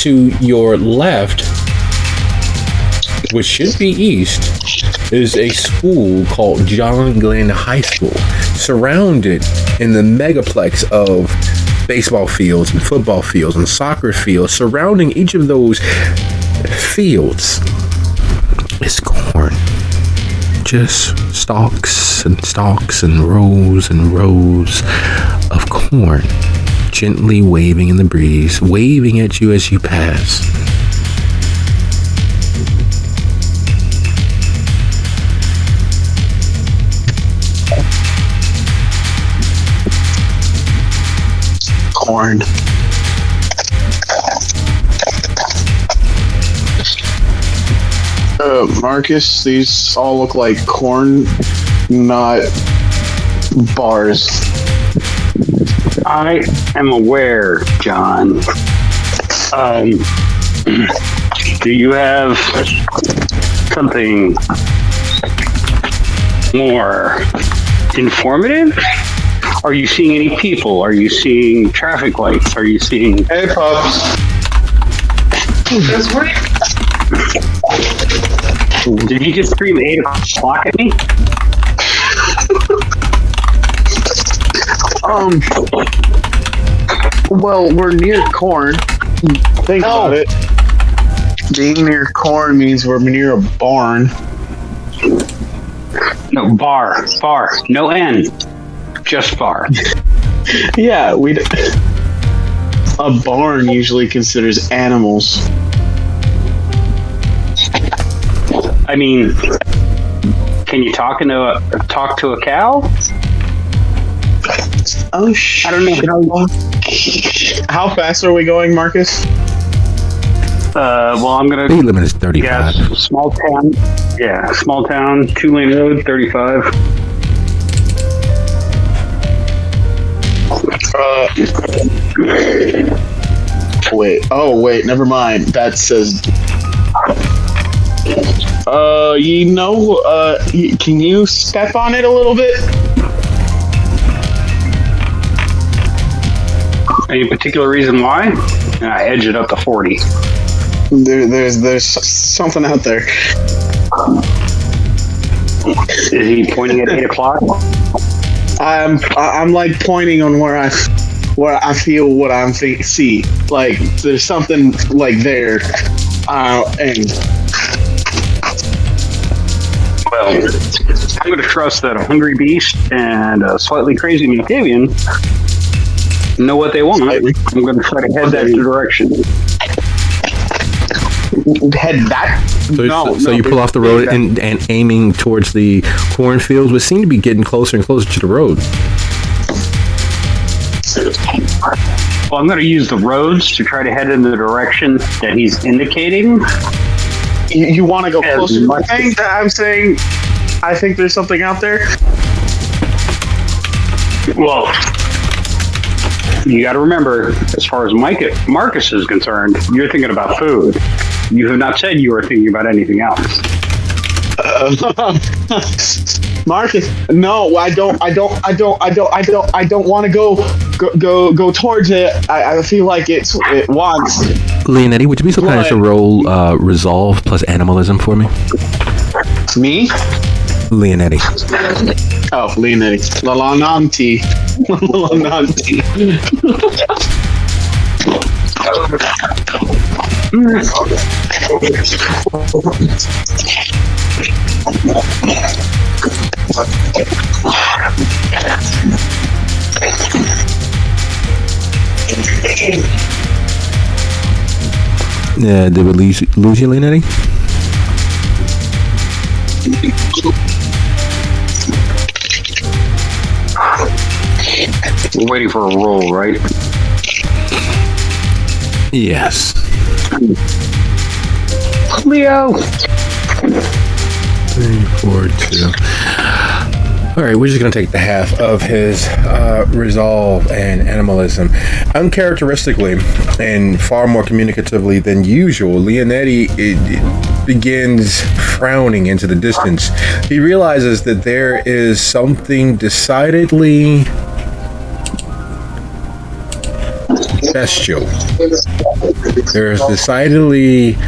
To your left, which should be east, is a school called John Glenn High School, surrounded in the megaplex of baseball fields and football fields and soccer fields. Surrounding each of those fields is corn. Just stalks and rows of corn, gently waving in the breeze, waving at you as you pass. Corn. Marcus, these all look like corn, not bars. I am aware, John. Do you have something more informative? Are you seeing any people? Are you seeing traffic lights? Are you seeing... Hey, pups. That's right. Did you just scream 8 o'clock at me? Well, we're near corn. Think about it. Being near corn means we're near a barn. No, bar. No N. Just bar. Yeah, a barn usually considers animals. I mean, can you talk to a cow? Oh, shit. I don't know. How fast are we going, Marcus? Well, I'm gonna. Speed limit is 35. Yes, small town. Yeah, small town, 2-lane road, 35. Wait, never mind. That says. Can you step on it a little bit? Any particular reason why? I edge it up to 40. There's something out there. Is he pointing at 8 o'clock? I'm like pointing on where I feel what I'm see. Like there's something like there, and. Well, I'm going to trust that a hungry beast and a slightly crazy Mutavian know what they want. I'm going to try to head that direction. Head that? So you pull off the road and aiming towards the cornfields, which seem to be getting closer and closer to the road. Well, I'm going to use the roads to try to head in the direction that he's indicating. You want to go closer to the thing that I'm saying? I think there's something out there. Well, you got to remember, as far as Marcus is concerned, you're thinking about food. You have not said you are thinking about anything else. Marcus, no, I don't want to go towards it. I feel like it wants. Leonetti, would you be so kind as to roll resolve plus animalism for me? Me? Leonetti. Oh, Leonetti. Lalananti. Yeah, did we lose you, Leonetti? We're waiting for a roll, right? Yes. Leo! 3, 4, 2. All right, we're just going to take the half of his resolve and animalism. Uncharacteristically and far more communicatively than usual, Leonetti begins frowning into the distance. He realizes that there is something decidedly bestial. There's decidedly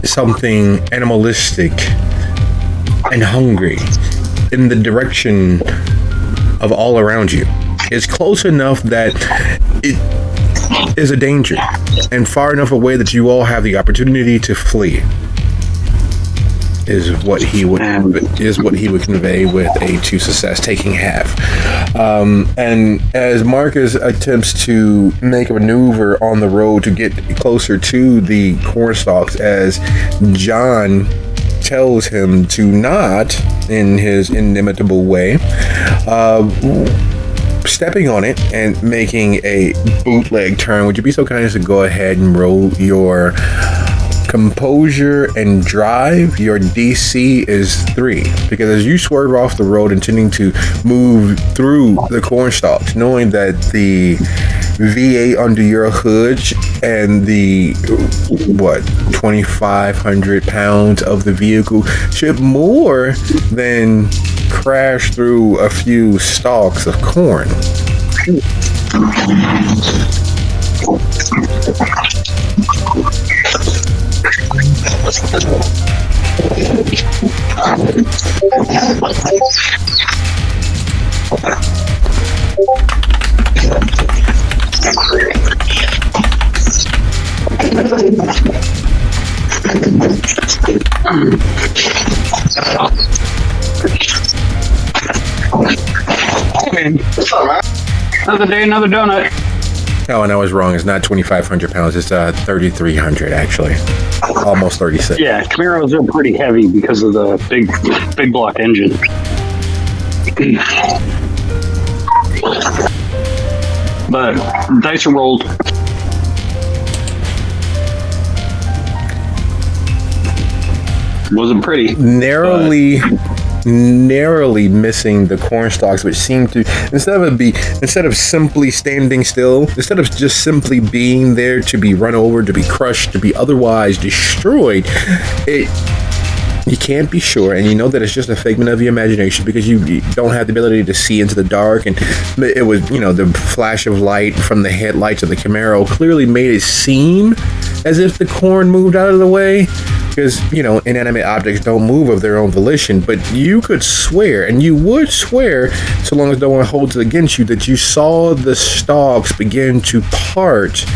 something animalistic and hungry in the direction of all around you. It's close enough that it is a danger, and far enough away that you all have the opportunity to flee. is what he would convey with a 2 success, taking half. And as Marcus attempts to make a maneuver on the road to get closer to the corn stalks, as John tells him to not, in his inimitable way, stepping on it and making a bootleg turn, would you be so kind as to go ahead and roll your composure and drive? Your DC is 3, because as you swerve off the road intending to move through the corn stalks, knowing that the V8 under your hood and the 2,500 pounds of the vehicle should more than crash through a few stalks of corn. Another day, another donut. Oh, and I was wrong. It's not 2,500 pounds. It's 3,300 actually. Almost 36. Yeah, Camaros are pretty heavy because of the big block engine. But dice are rolled. Wasn't pretty. Narrowly missing the corn stalks, which seemed to, instead of simply standing still, instead of just simply being there to be run over, to be crushed, to be otherwise destroyed, you can't be sure, and you know that it's just a figment of your imagination because you don't have the ability to see into the dark, and it was, the flash of light from the headlights of the Camaro clearly made it seem as if the corn moved out of the way, because, inanimate objects don't move of their own volition, but you could swear, and you would swear, so long as no one holds it against you, that you saw the stalks begin to part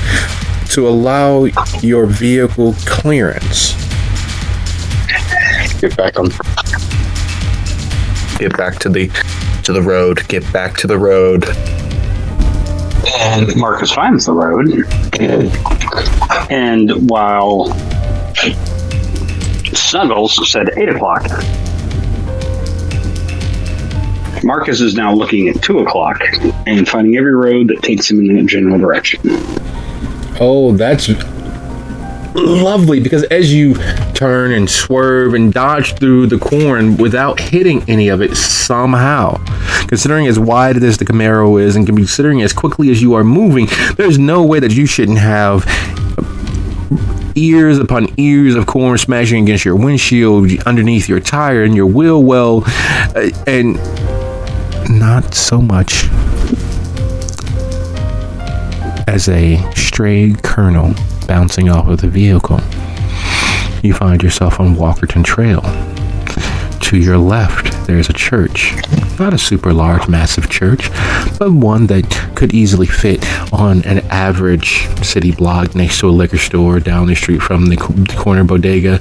to allow your vehicle clearance. Get back on. Get back to the road. Get back to the road. And Marcus finds the road. And while Snuggles said 8 o'clock, Marcus is now looking at 2 o'clock and finding every road that takes him in that general direction. Oh, that's lovely, because as you turn and swerve and dodge through the corn without hitting any of it somehow, considering as wide as the Camaro is and considering as quickly as you are moving, there's no way that you shouldn't have ears upon ears of corn smashing against your windshield, underneath your tire, and your wheel well, and not so much as a stray kernel bouncing off of the vehicle. You find yourself on Walkerton Trail. To your left, there's a church. Not a super large, massive church, but one that could easily fit on an average city block next to a liquor store down the street from the corner bodega.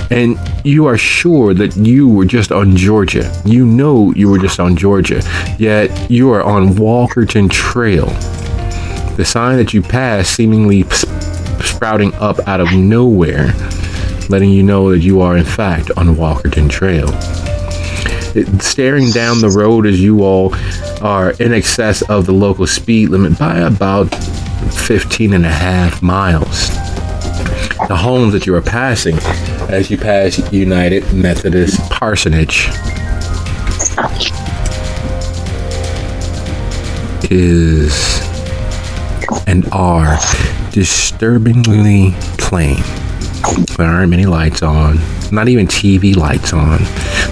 And you are sure that you were just on Georgia. You know you were just on Georgia, yet you are on Walkerton Trail. The sign that you pass seemingly sprouting up out of nowhere, letting you know that you are in fact on Walkerton Trail. Staring down the road as you all are in excess of the local speed limit by about 15 and a half miles. The homes that you are passing as you pass United Methodist Parsonage is and are disturbingly plain. There aren't many lights on, not even TV lights on.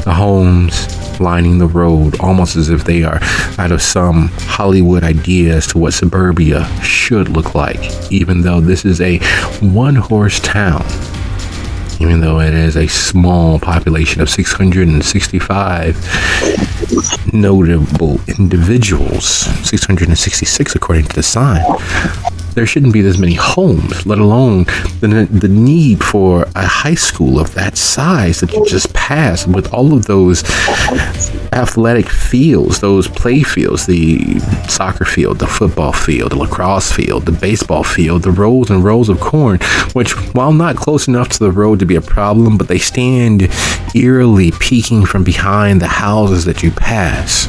The homes lining the road, almost as if they are out of some Hollywood idea as to what suburbia should look like, even though this is a one-horse town. Even though it is a small population of 665 notable individuals, 666 according to the sign. there shouldn't be this many homes, let alone the need for a high school of that size that you just passed with all of those athletic fields, those play fields, the soccer field, the football field, the lacrosse field, the baseball field, the rows and rows of corn, which, while not close enough to the road to be a problem, but they stand eerily peeking from behind the houses that you pass.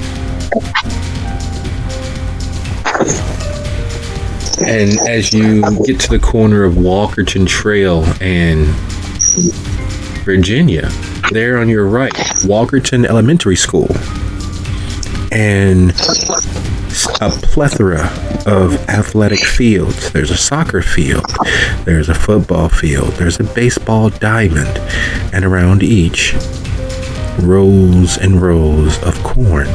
And as you get to the corner of Walkerton Trail and Virginia, there on your right, Walkerton Elementary School, and a plethora of athletic fields. There's a soccer field, there's a football field, there's a baseball diamond, and around each, rows and rows of corn.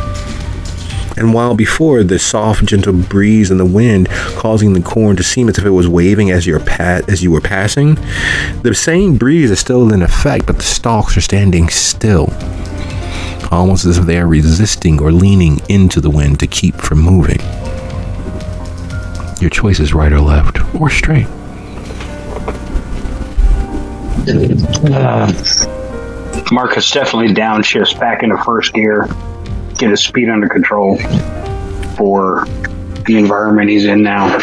And while before the soft, gentle breeze and the wind causing the corn to seem as if it was waving as you were passing, the same breeze is still in effect, but the stalks are standing still, almost as if they are resisting or leaning into the wind to keep from moving. Your choice is right or left, or straight. Marcus definitely downshifts back into first gear, get his speed under control for the environment he's in now.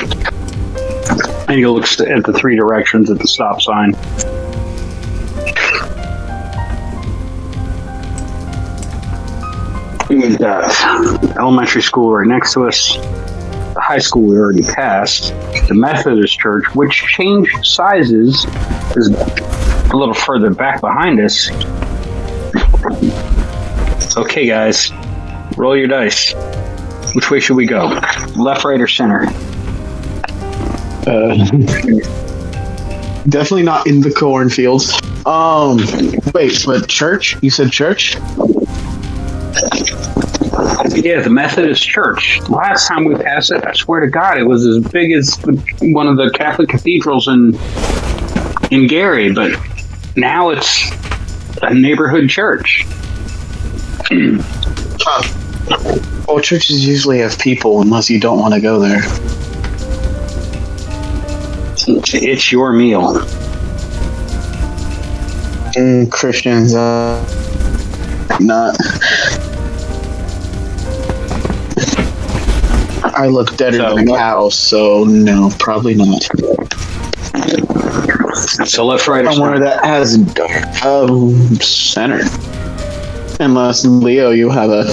And he looks at the three directions at the stop sign. We've got elementary school right next to us, the high school we already passed, the Methodist church, which changed sizes, is a little further back behind us. Okay, guys, roll your dice. Which way should we go? Left, right, or center? Definitely not in the cornfields. Wait, but church? You said church? Yeah, the Methodist church. Last time we passed it, I swear to God, it was as big as one of the Catholic cathedrals in Gary, but now it's a neighborhood church. Well, churches usually have people unless you don't want to go there. It's your meal. Christians, not. I look deader than a cow, so no, probably not. So left, right, or somewhere center? that has center. Unless Leo, you have a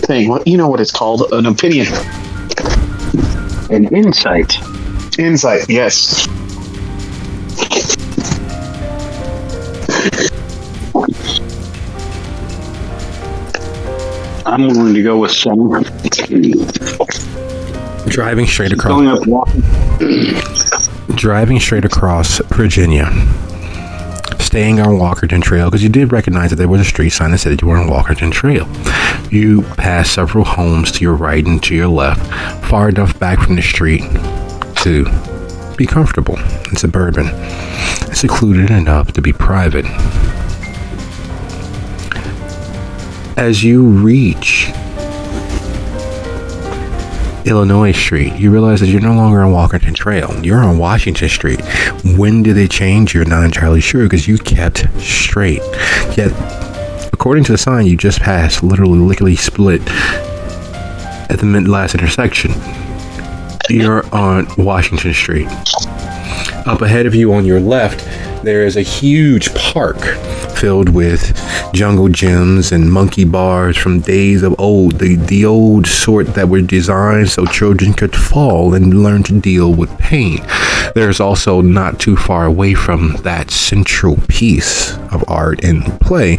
thing. What, you know what it's called? An opinion. An insight. Insight. Yes. I'm willing to go with center. Driving straight across. Going up walking. Driving straight across Virginia. Staying on Walkerton Trail, because you did recognize that there was a street sign that said that you were on Walkerton Trail. You pass several homes to your right and to your left, far enough back from the street to be comfortable and suburban, secluded enough to be private. As you reach Illinois Street, you realize that you're no longer on Walkerton Trail. You're on Washington Street. When did they change? You're not entirely sure because you kept straight. Yet, according to the sign you just passed, literally lickety split at the last intersection, you're on Washington Street. Up ahead of you on your left, there is a huge park filled with jungle gyms and monkey bars from days of old, the old sort that were designed so children could fall and learn to deal with pain. There's also, not too far away from that central piece of art and play,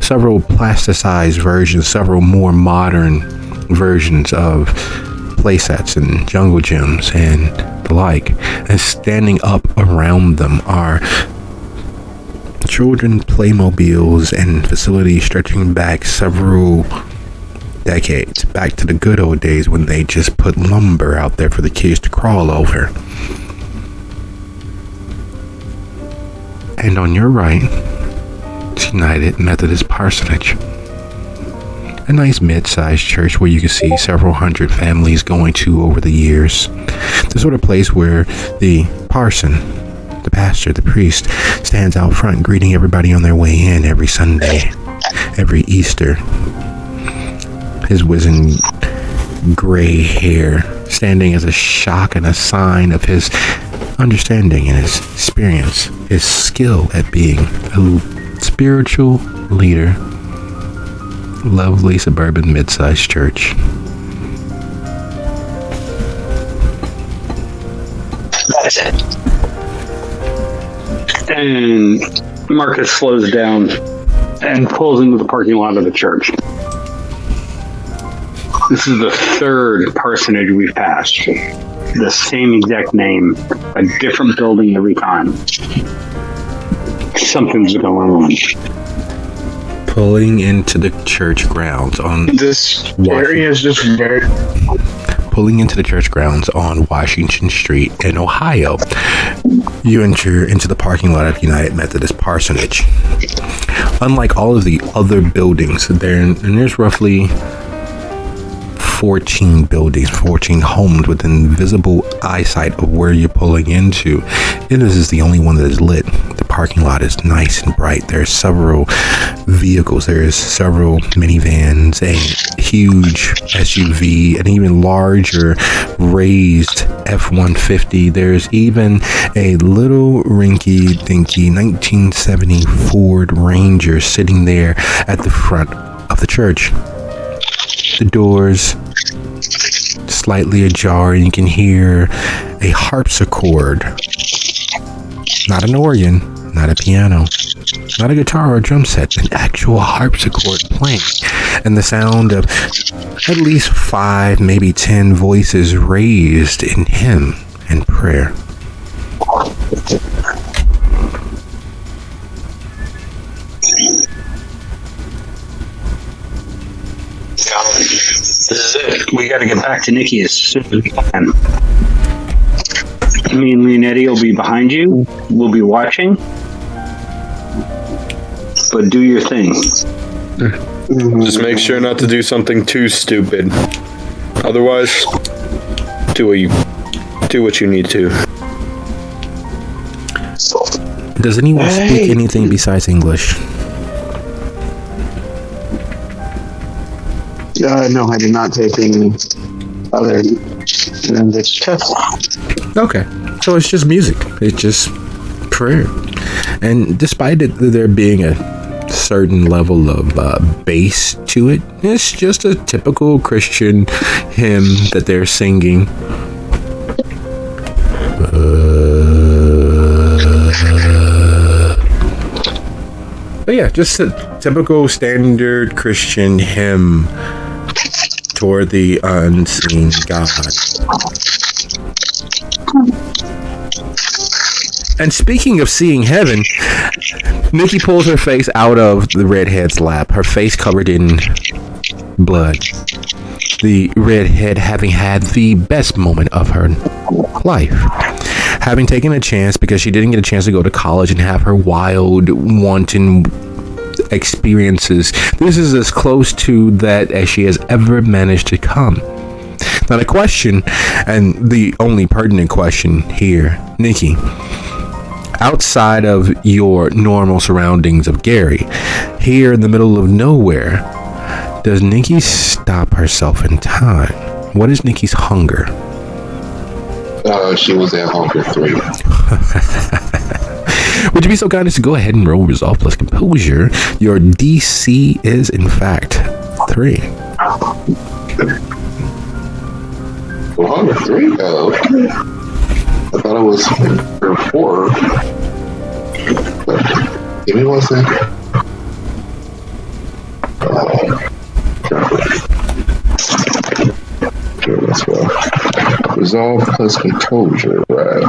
several plasticized versions, several more modern versions of playsets and jungle gyms and the like. And standing up around them are children playmobiles and facilities stretching back several decades, back to the good old days when they just put lumber out there for the kids to crawl over. And on your right, it's United Methodist Parsonage. a nice mid-sized church where you can see several hundred families going to over the years. The sort of place where the parson, the pastor, the priest, stands out front greeting everybody on their way in every Sunday, every Easter. His wizened gray hair standing as a shock and a sign of his understanding and his experience, his skill at being a spiritual leader. Lovely suburban mid-sized church. That's it. And Marcus slows down and pulls into the parking lot of the church. This is the third parsonage we've passed. The same exact name, a different building every time. Something's going on. Pulling into the church grounds on This area is just very. Pulling into the church grounds on Washington Street in Ohio, you enter into the parking lot of United Methodist Parsonage. Unlike all of the other buildings, there's roughly 14 buildings, 14 homes within visible eyesight of where you're pulling into. And this is the only one that is lit. The parking lot is nice and bright. There are several vehicles. There's several minivans, a huge SUV, an even larger raised F-150. There's even a little rinky-dinky 1970 Ford Ranger sitting there at the front of the church. The doors slightly ajar, and you can hear a harpsichord. Not an organ, not a piano, not a guitar or a drum set, an actual harpsichord playing. And the sound of at least 5, maybe 10 voices raised in hymn and prayer. This is it. We got to get back to Nikki as soon as we can. Me and Leonetti will be behind you. We'll be watching. But do your thing. Just make sure not to do something too stupid. Otherwise, do what you need to. Does anyone speak anything besides English? No, I did not take any other language test. Okay, so it's just music. It's just prayer. And despite it there being a certain level of bass to it, it's just a typical Christian hymn that they're singing. But yeah, just a typical standard Christian hymn toward the unseen God. And speaking of seeing heaven, Nikki pulls her face out of the redhead's lap, her face covered in blood. The redhead having had the best moment of her life. Having taken a chance because she didn't get a chance to go to college and have her wild, wanton experiences. This is as close to that as she has ever managed to come. Now the question, and the only pertinent question here, Nikki, outside of your normal surroundings of Gary, here in the middle of nowhere, does Nikki stop herself in time? What is Nikki's hunger? She was at home for 3. Would you be so kind as to go ahead and roll Resolve plus Composure? Your DC is, in fact, 3. Well, hunger 3? Oh, okay. I thought it was 4. But give me 1 second. Sure, let's go. Resolve plus Composure, right?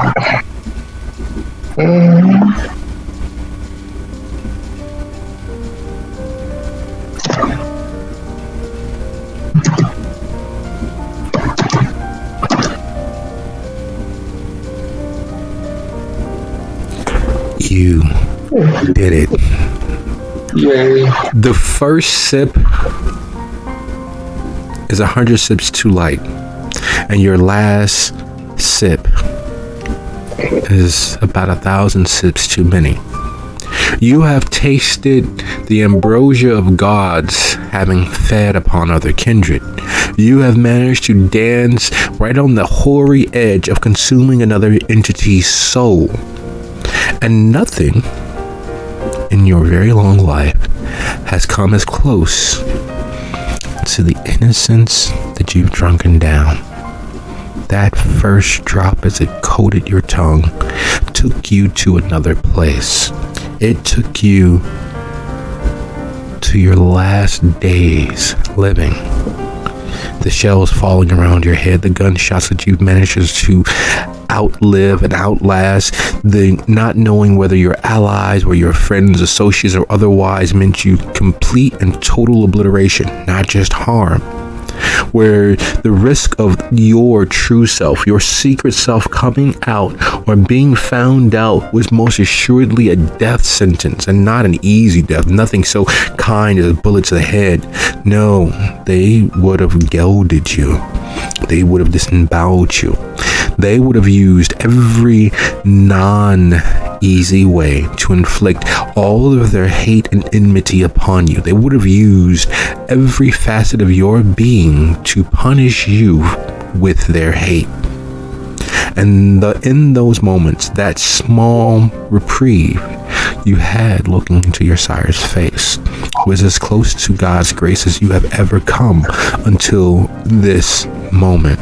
You did it. Yay. The first sip is 100 sips too light, and your last sip is about 1,000 sips too many. You have tasted the ambrosia of gods having fed upon other kindred. You have managed to dance right on the hoary edge of consuming another entity's soul. And nothing in your very long life has come as close to the innocence that you've drunken down. That first drop as it coated your tongue took you to another place. It took you to your last days living. The shells falling around your head, the gunshots that you've managed to outlive and outlast, the not knowing whether your allies or your friends, associates, or otherwise meant you complete and total obliteration, not just harm. Where the risk of your true self, your secret self coming out or being found out was most assuredly a death sentence, and not an easy death, nothing so kind as a bullet to the head. No, they would have gelded you. They would have disemboweled you. They would have used every non-easy way to inflict all of their hate and enmity upon you. They would have used every facet of your being to punish you with their hate. And in those moments, that small reprieve you had looking into your sire's face was as close to God's grace as you have ever come until this moment.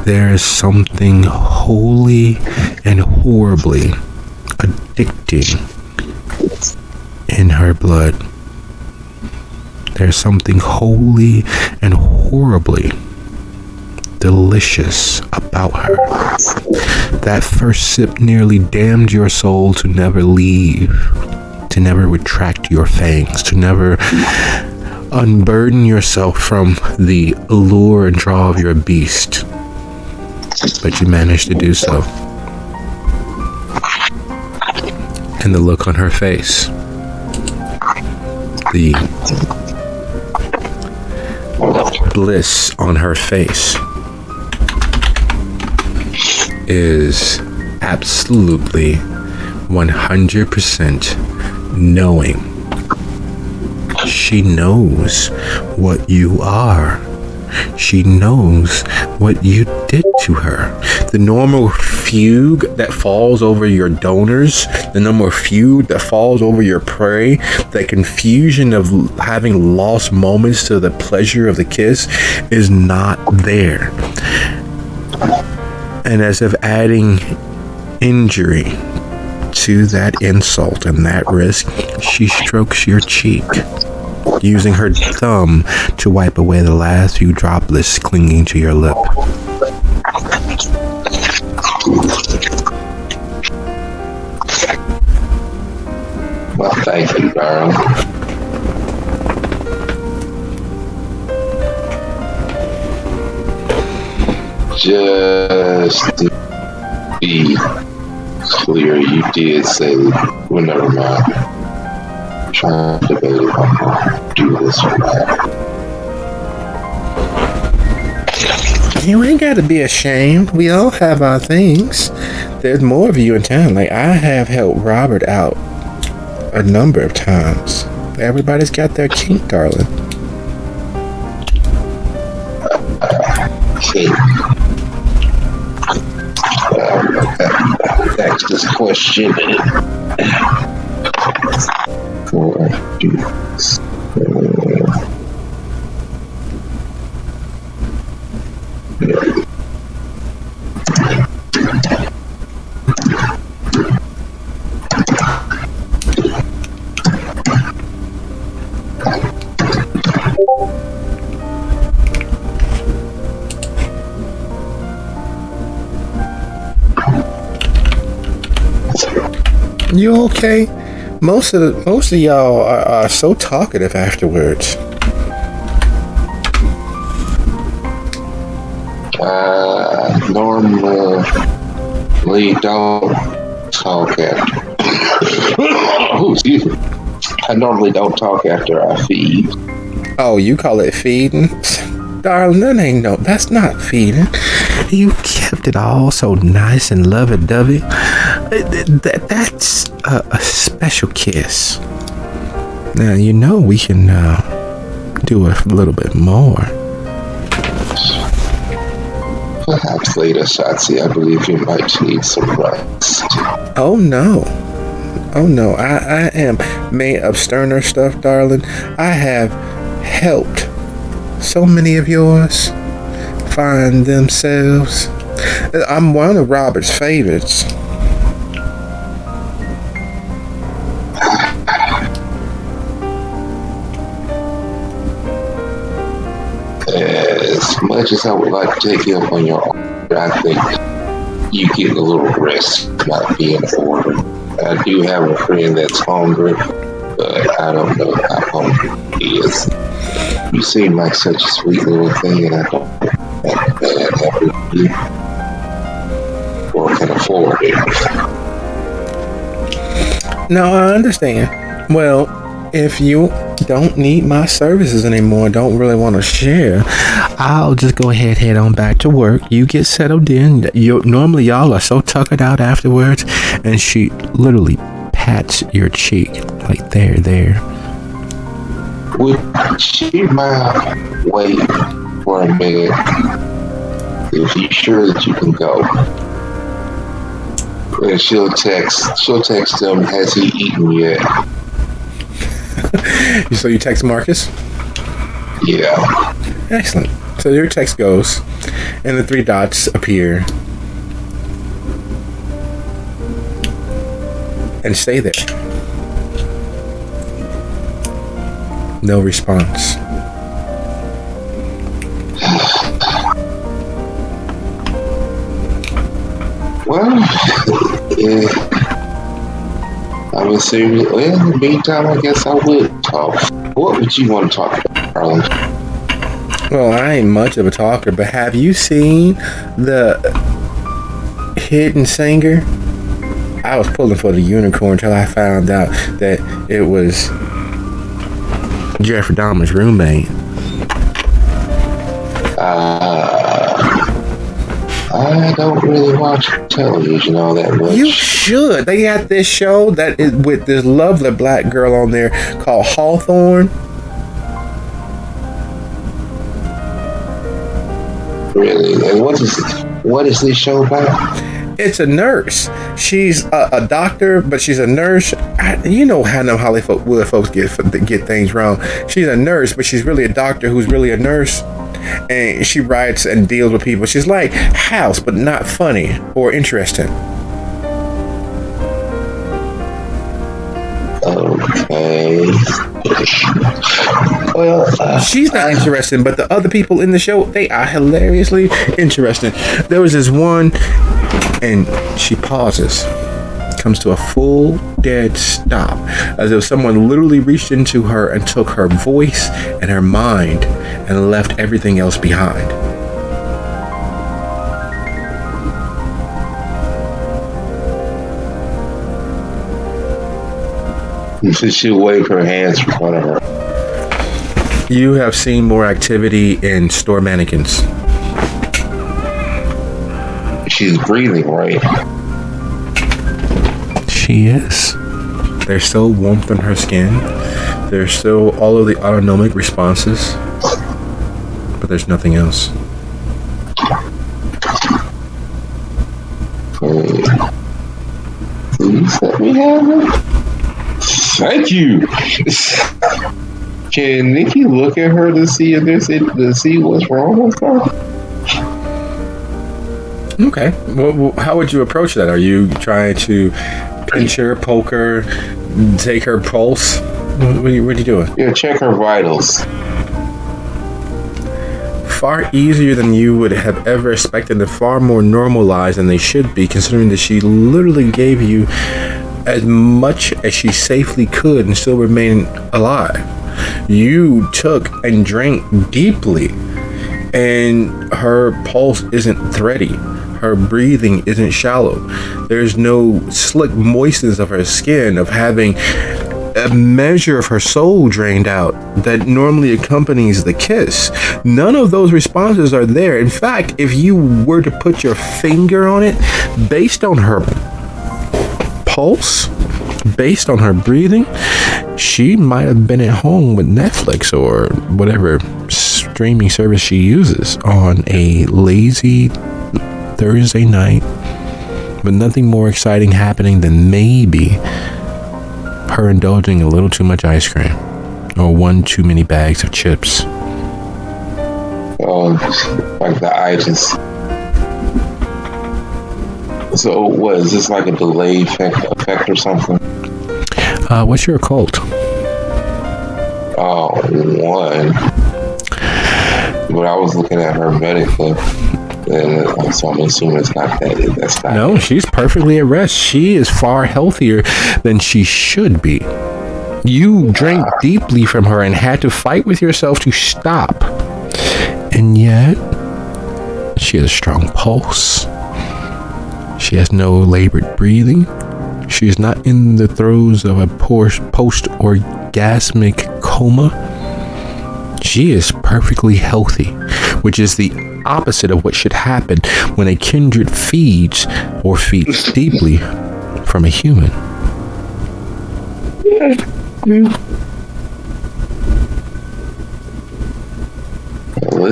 There is something wholly and horribly addicting in her blood. There's something wholly and horribly delicious about her. That first sip nearly damned your soul to never leave, to never retract your fangs, to never unburden yourself from the allure and draw of your beast. But you managed to do so. And the look on her face, the bliss on her face is absolutely 100% knowing. She knows what you are. She knows what you did to her. The normal fugue that falls over your donors, the normal fugue that falls over your prey, that confusion of having lost moments to the pleasure of the kiss is not there. And as if adding injury to that insult and that risk, she strokes your cheek, using her thumb to wipe away the last few droplets clinging to your lip. Well, thank you, Baron. Just to be clear, you did say, well, never mind. I'm trying to debate if I'm going to do this or not. You ain't got to be ashamed. We all have our things. There's more of you in town. Like, I have helped Robert out a number of times. Everybody's got their kink, darling. Okay. Ask this question. You okay? Most of y'all are so talkative afterwards. Normally don't talk after. Oh, excuse me. I normally don't talk after I feed. Oh, you call it feeding? Darling, that's not feeding. You kept it all so nice and lovey-dovey. That's a special kiss. Now, we can do a little bit more. Perhaps later, Shotzi. I believe you might need some rest. Oh no, I am made of sterner stuff, darling. I have helped so many of yours find themselves. I'm one of Robert's favorites. As much as I would like to take you up on your order, I think you get a little rest not being ordered. I do have a friend that's hungry, but I don't know how hungry he is. You seem like such a sweet little thing, and I don't have bad habit you or can afford it. No, I understand. Well, if you don't need my services anymore, don't really want to share, I'll just go ahead, head on back to work. You get settled in. Normally y'all are so tuckered out afterwards, and she literally pats your cheek like there. Would she mind wait for a minute if you're sure that you can go? And she'll text him, has he eaten yet? So you text Marcus? Yeah. Excellent. So your text goes, and the 3 dots appear. And stay there. No response. Well, yeah. I'm assuming, in the meantime, I guess I would talk. What would you want to talk about, Harlan? Well, I ain't much of a talker, but have you seen the hidden singer? I was pulling for the unicorn until I found out that it was Jeffrey Dahmer's roommate. I don't really watch television all that much. You should. They had this show that is with this lovely black girl on there called Hawthorne. Really? And what is this show about? It's a nurse. She's a doctor, but she's a nurse. You know how them Hollywood folks get things wrong. She's a nurse, but she's really a doctor who's really a nurse. And she writes and deals with people. She's like House, but not funny or interesting. Okay. Well, she's not interesting, but the other people in the show, they are hilariously interesting. There was this one, and she pauses, comes to a full dead stop, as if someone literally reached into her and took her voice and her mind and left everything else behind. So she waved her hands in front of her. You have seen more activity in store mannequins. She's breathing, right? She is. There's still warmth in her skin. There's still all of the autonomic responses. But there's nothing else. Please let me have it. Thank you. Can Nikki look at her to see what's wrong with her? Okay. Well, how would you approach that? Are you trying to pinch her, poke her, take her pulse? What are you doing? Yeah, check her vitals. Far easier than you would have ever expected and far more normalized than they should be, considering that she literally gave you as much as she safely could and still remain alive. You took and drank deeply, and her pulse isn't thready. Her breathing isn't shallow. There's no slick moistness of her skin, of having a measure of her soul drained out that normally accompanies the kiss. None of those responses are there. In fact, if you were to put your finger on it, based on her pulse, based on her breathing, she might have been at home with Netflix or whatever streaming service she uses on a lazy Thursday night, with nothing more exciting happening than maybe her indulging a little too much ice cream or one too many bags of chips. Oh, like the eye just. So, what is this, like a delayed effect or something? What's your occult? Oh, 1. But I was looking at her medically, and so I'm assuming it's not that. That's not. No, she's perfectly at rest. She is far healthier than she should be. You drank deeply from her and had to fight with yourself to stop. And yet, she has a strong pulse. She has no labored breathing. She is not in the throes of a post-orgasmic coma. She is perfectly healthy, which is the opposite of what should happen when a kindred feeds or feeds deeply from a human. Well,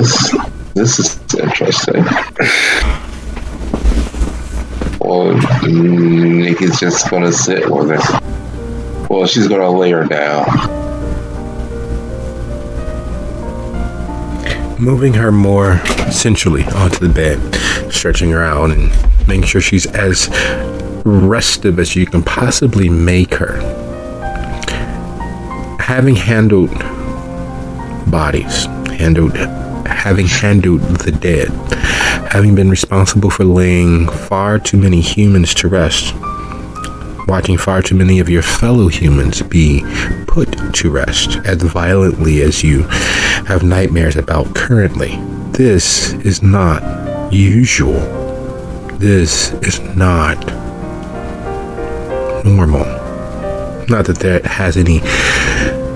this is interesting. Well, Nikki's just gonna sit with her. Well, she's gonna lay her down. Moving her more centrally onto the bed, stretching her out and making sure she's as restive as you can possibly make her. Having handled bodies, having handled the dead, having been responsible for laying far too many humans to rest, watching far too many of your fellow humans be put to rest as violently as you have nightmares about currently. This is not usual. This is not normal. Not that that has any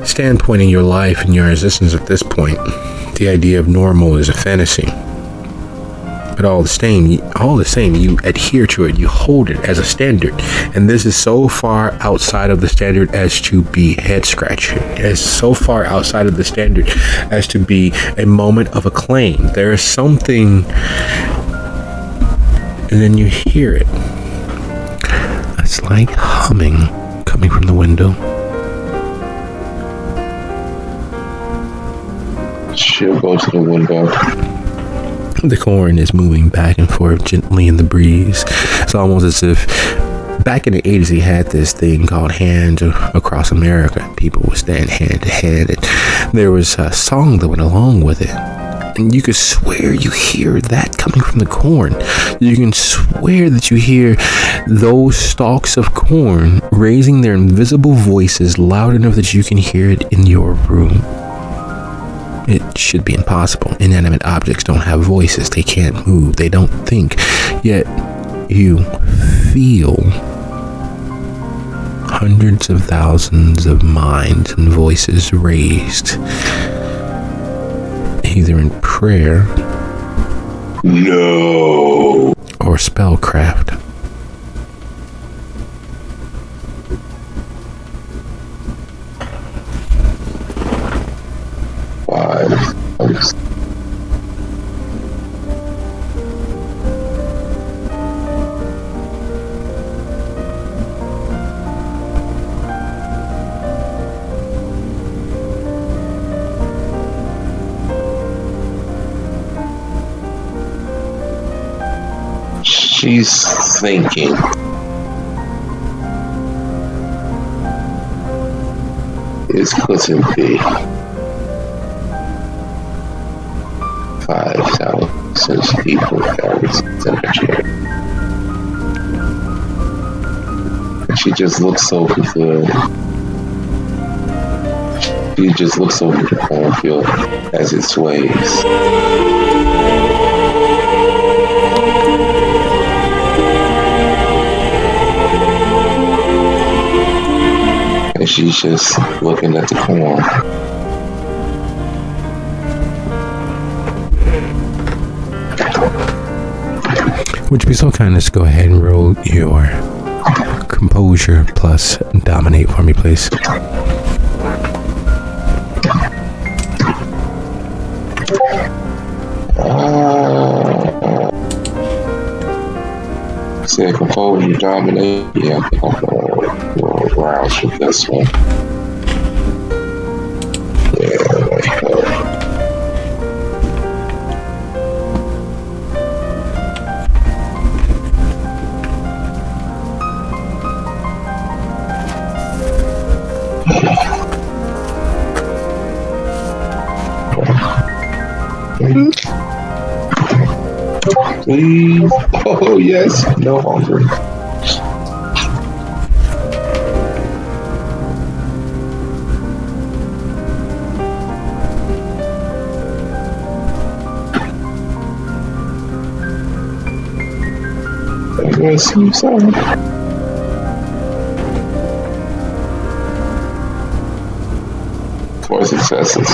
standpoint in your life and your existence at this point. The idea of normal is a fantasy. But all the same, you adhere to it. You hold it as a standard. And this is so far outside of the standard as to be head scratching. It's so far outside of the standard as to be a moment of acclaim. There is something, and then you hear it. A slight humming coming from the window. She'll go to the window. The corn is moving back and forth gently in the breeze. It's almost as if back in the 80s he had this thing called Hands Across America. People would stand hand to hand, and there was a song that went along with it. And you could swear you hear that coming from the corn. You can swear that you hear those stalks of corn raising their invisible voices loud enough that you can hear it in your room. It should be impossible. Inanimate objects don't have voices. They can't move. They don't think. Yet you feel hundreds of thousands of minds and voices raised, either in prayer, No. or spellcraft. She's thinking. It's couldn't be 5,000 people average temperature. And she just looks so good. She just looks over the cornfield as it sways. And she's just looking at the corn. Would you be so kind as to go ahead and roll your composure plus dominate for me, please? Say composure, dominate. Yeah, I think I'm gonna roll rounds with this one. Yeah, there you go. Please. Oh, yes. No hunger. Four successes.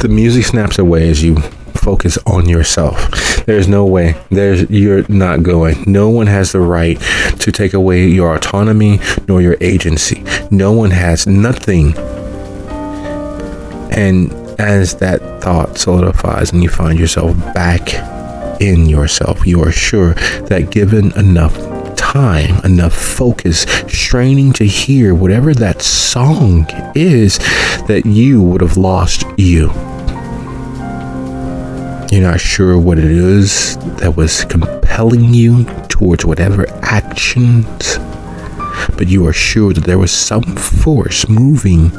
The music snaps away as you focus on yourself. There's no way. You're not going. No one has the right to take away your autonomy nor your agency. No one has nothing. And as that thought solidifies and you find yourself back in yourself, you are sure that given enough time, enough focus, straining to hear whatever that song is, that you would have lost you. You're not sure what it is that was compelling you towards whatever actions, but you are sure that there was some force moving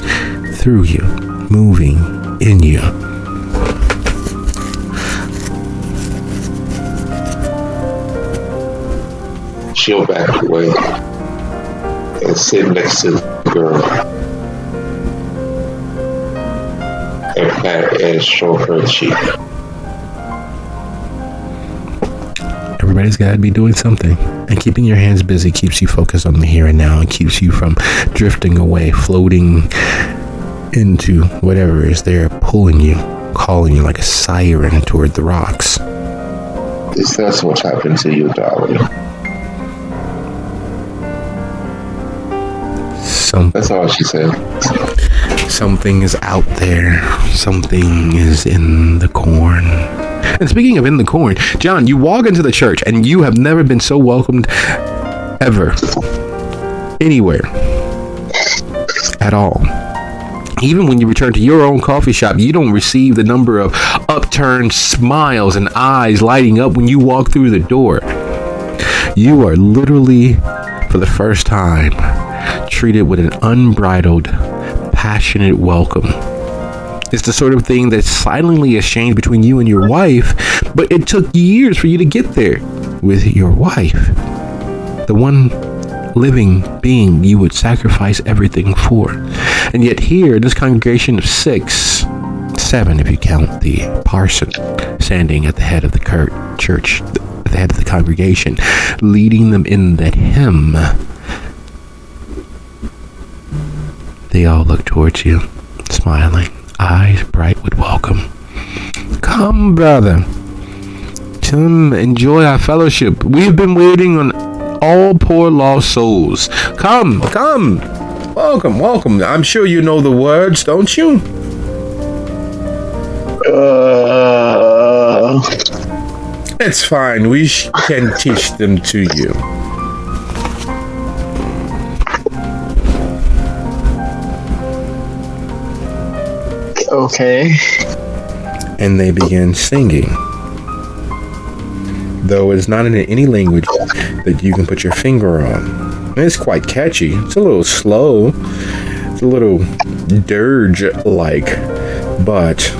through you, moving in you. She'll back away and sit next to the girl and pat and stroke her cheek. Everybody's got to be doing something, and keeping your hands busy keeps you focused on the here and now and keeps you from drifting away, floating into whatever is there, pulling you, calling you like a siren toward the rocks. That's what happened to you, darling. That's all she said. Something is out there. Something is in the corn. And speaking of in the corn, John, you walk into the church and you have never been so welcomed ever. Anywhere. At all. Even when you return to your own coffee shop, you don't receive the number of upturned smiles and eyes lighting up when you walk through the door. You are literally, for the first time, treated with an unbridled, passionate welcome. It's the sort of thing that's silently exchanged between you and your wife, but it took years for you to get there with your wife. The one living being you would sacrifice everything for. And yet here, in this congregation of 6, 7 if you count the parson, standing at the head of the church, at the head of the congregation, leading them in that hymn, they all look towards you, smiling, eyes bright with welcome. Come, brother. Come, enjoy our fellowship. We've been waiting on all poor lost souls. Come. Welcome. I'm sure you know the words, don't you? It's fine. We can teach them to you. Okay. And they begin singing. Though it's not in any language that you can put your finger on. It's quite catchy. It's a little slow. It's a little dirge-like. But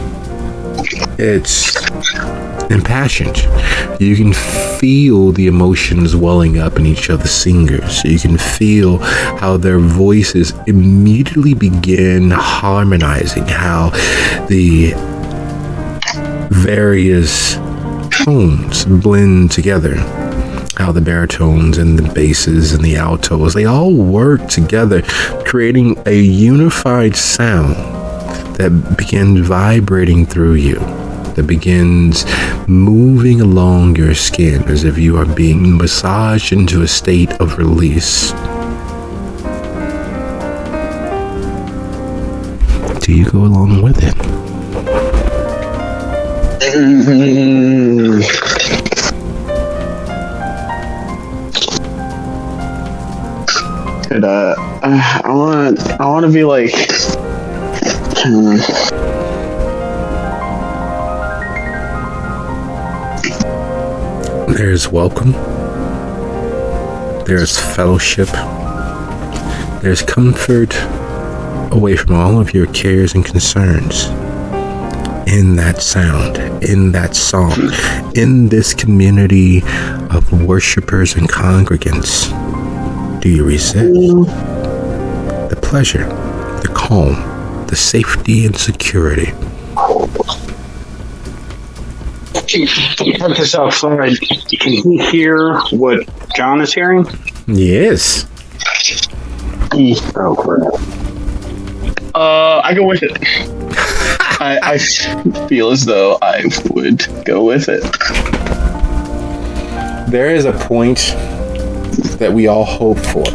it's impassioned. You can feel the emotions welling up in each of the singers. You can feel how their voices immediately begin harmonizing, how the various tones blend together, how the baritones and the basses and the altos, they all work together, creating a unified sound that begins vibrating through you, that begins moving along your skin as if you are being massaged into a state of release. Do you go along with it? Could I want to be like. There's welcome. There's fellowship. There's comfort away from all of your cares and concerns. In that sound, in that song, in this community of worshipers and congregants. Do you resist the pleasure, the calm, the safety and security? Put this outside. Can he hear what John is hearing? Yes. Oh, crap. I go with it. I feel as though I would go with it. There is a point that we all hope for,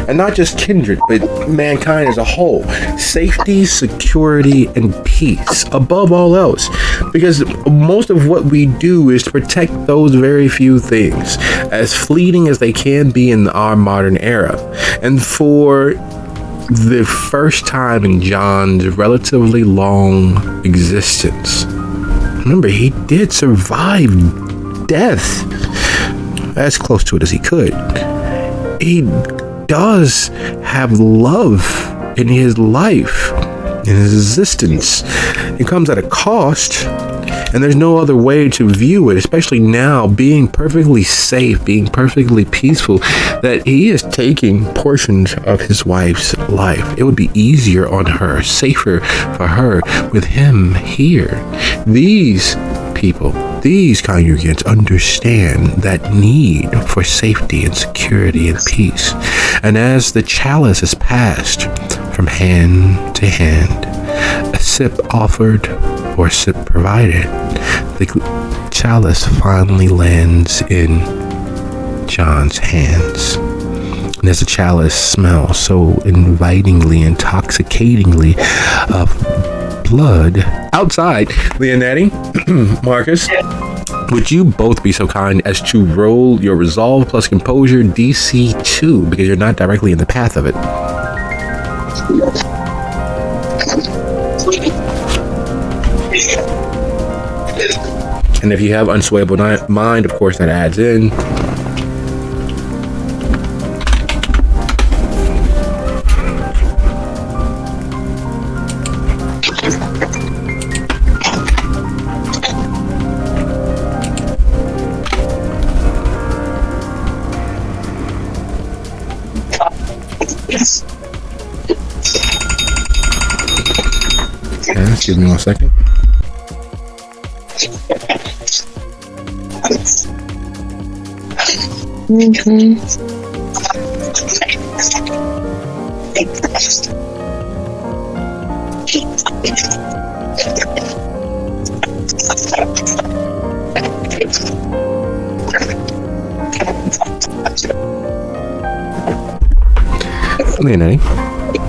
and not just kindred, but mankind as a whole. Safety, security, and peace above all else, because most of what we do is to protect those very few things, as fleeting as they can be in our modern era. And for the first time in John's relatively long existence, remember, he did survive death as close to it as he could. He does have love in his life, in his existence. It comes at a cost, and there's no other way to view it, especially now, being perfectly safe, being perfectly peaceful, that he is taking portions of his wife's life. It would be easier on her, safer for her with him here. These people, these congregants understand that need for safety and security and peace. And as the chalice is passed from hand to hand, a sip offered or a sip provided, the chalice finally lands in John's hands. And as the chalice smells so invitingly, intoxicatingly of blood outside, Leonetti, Marcus, would you both be so kind as to roll your resolve plus composure DC 2, because you're not directly in the path of it? And if you have unswayable mind, of course, that adds in. Okay, excuse me 1 second. Leonetti,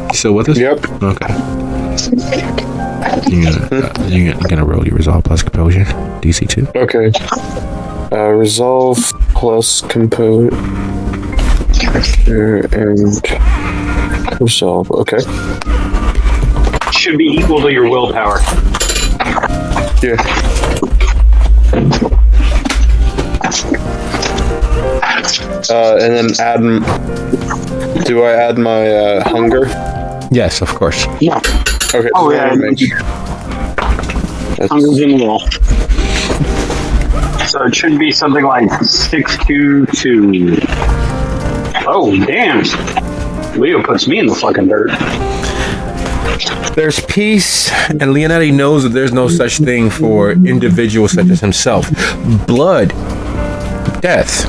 you still with us? Yep. Okay. You're gonna roll your resolve plus composure, DC 2. Okay. Resolve plus composure and resolve. Okay. Should be equal to your willpower. Yeah. And then do I add my hunger? Yes, of course. Yeah. Okay. Oh, yeah. Hunger's in the wall. So it should be something like 622. Oh, damn. Leo puts me in the fucking dirt. There's peace, and Leonetti knows that there's no such thing for individuals such as himself. Blood, death,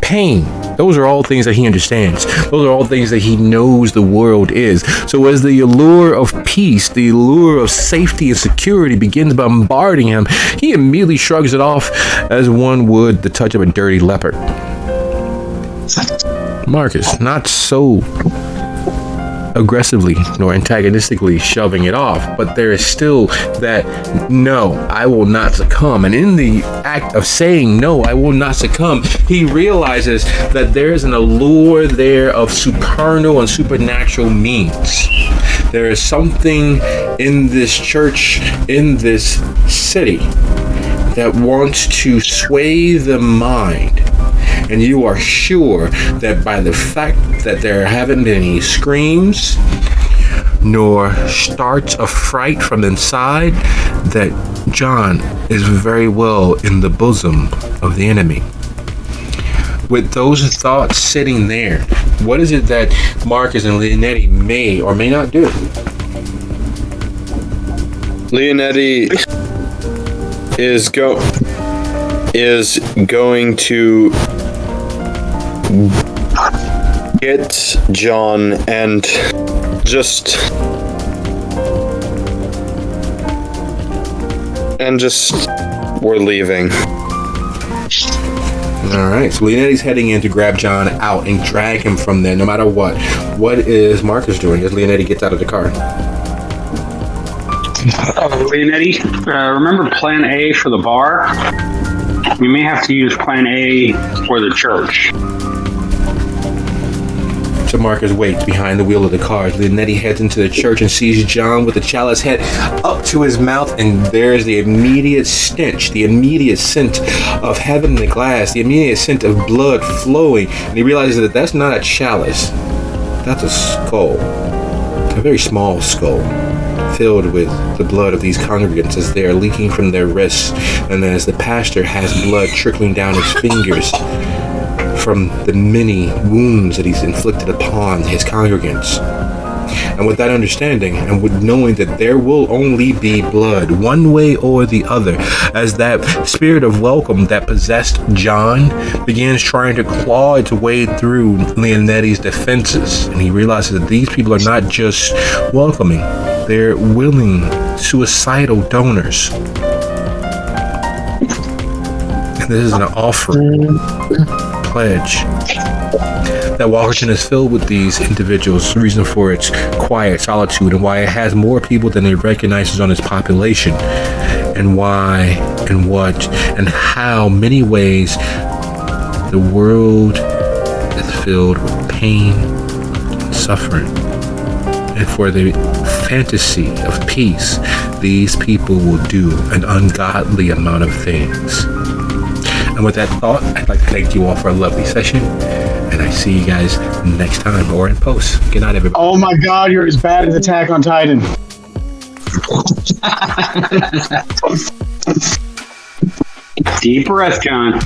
pain. Those are all things that he understands. Those are all things that he knows the world is. So as the allure of peace, the allure of safety and security begins bombarding him, he immediately shrugs it off as one would the touch of a dirty leopard. Marcus, not so aggressively nor antagonistically shoving it off, but there is still that no, I will not succumb. And in the act of saying no, I will not succumb, he realizes that there is an allure there of supernal and supernatural means. There is something in this church, in this city, that wants to sway the mind. And you are sure that by the fact that there haven't been any screams nor starts of fright from inside, that John is very well in the bosom of the enemy. With those thoughts sitting there, what is it that Marcus and Leonetti may or may not do? Leonetti is going to get John and just we're leaving. Alright, so Leonetti's heading in to grab John out and drag him from there no matter what. What is Marcus doing as Leonetti gets out of the car? Leonetti, remember plan A for the bar? We may have to use plan A for the church. So Marcus waits behind the wheel of the car as Leonetti heads into the church and sees John with the chalice head up to his mouth, and there's the immediate stench, the immediate scent of heaven in the glass, the immediate scent of blood flowing, and he realizes that that's not a chalice, that's a skull, a very small skull, filled with the blood of these congregants as they are leaking from their wrists, and as the pastor has blood trickling down his fingers from the many wounds that he's inflicted upon his congregants. And with that understanding, and with knowing that there will only be blood one way or the other, as that spirit of welcome that possessed John begins trying to claw its way through Leonetti's defenses, and he realizes that these people are not just welcoming, they're willing, suicidal donors. And this is an offering, pledge, that Walkerton is filled with these individuals, the reason for its quiet solitude, and why it has more people than it recognizes on its population, and why and what and how many ways the world is filled with pain and suffering. And for the fantasy of peace, these people will do an ungodly amount of things. And with that thought, I'd like to thank you all for a lovely session. And I see you guys next time or in post. Good night, everybody. Oh my God, you're as bad as Attack on Titan. Deep breath, John.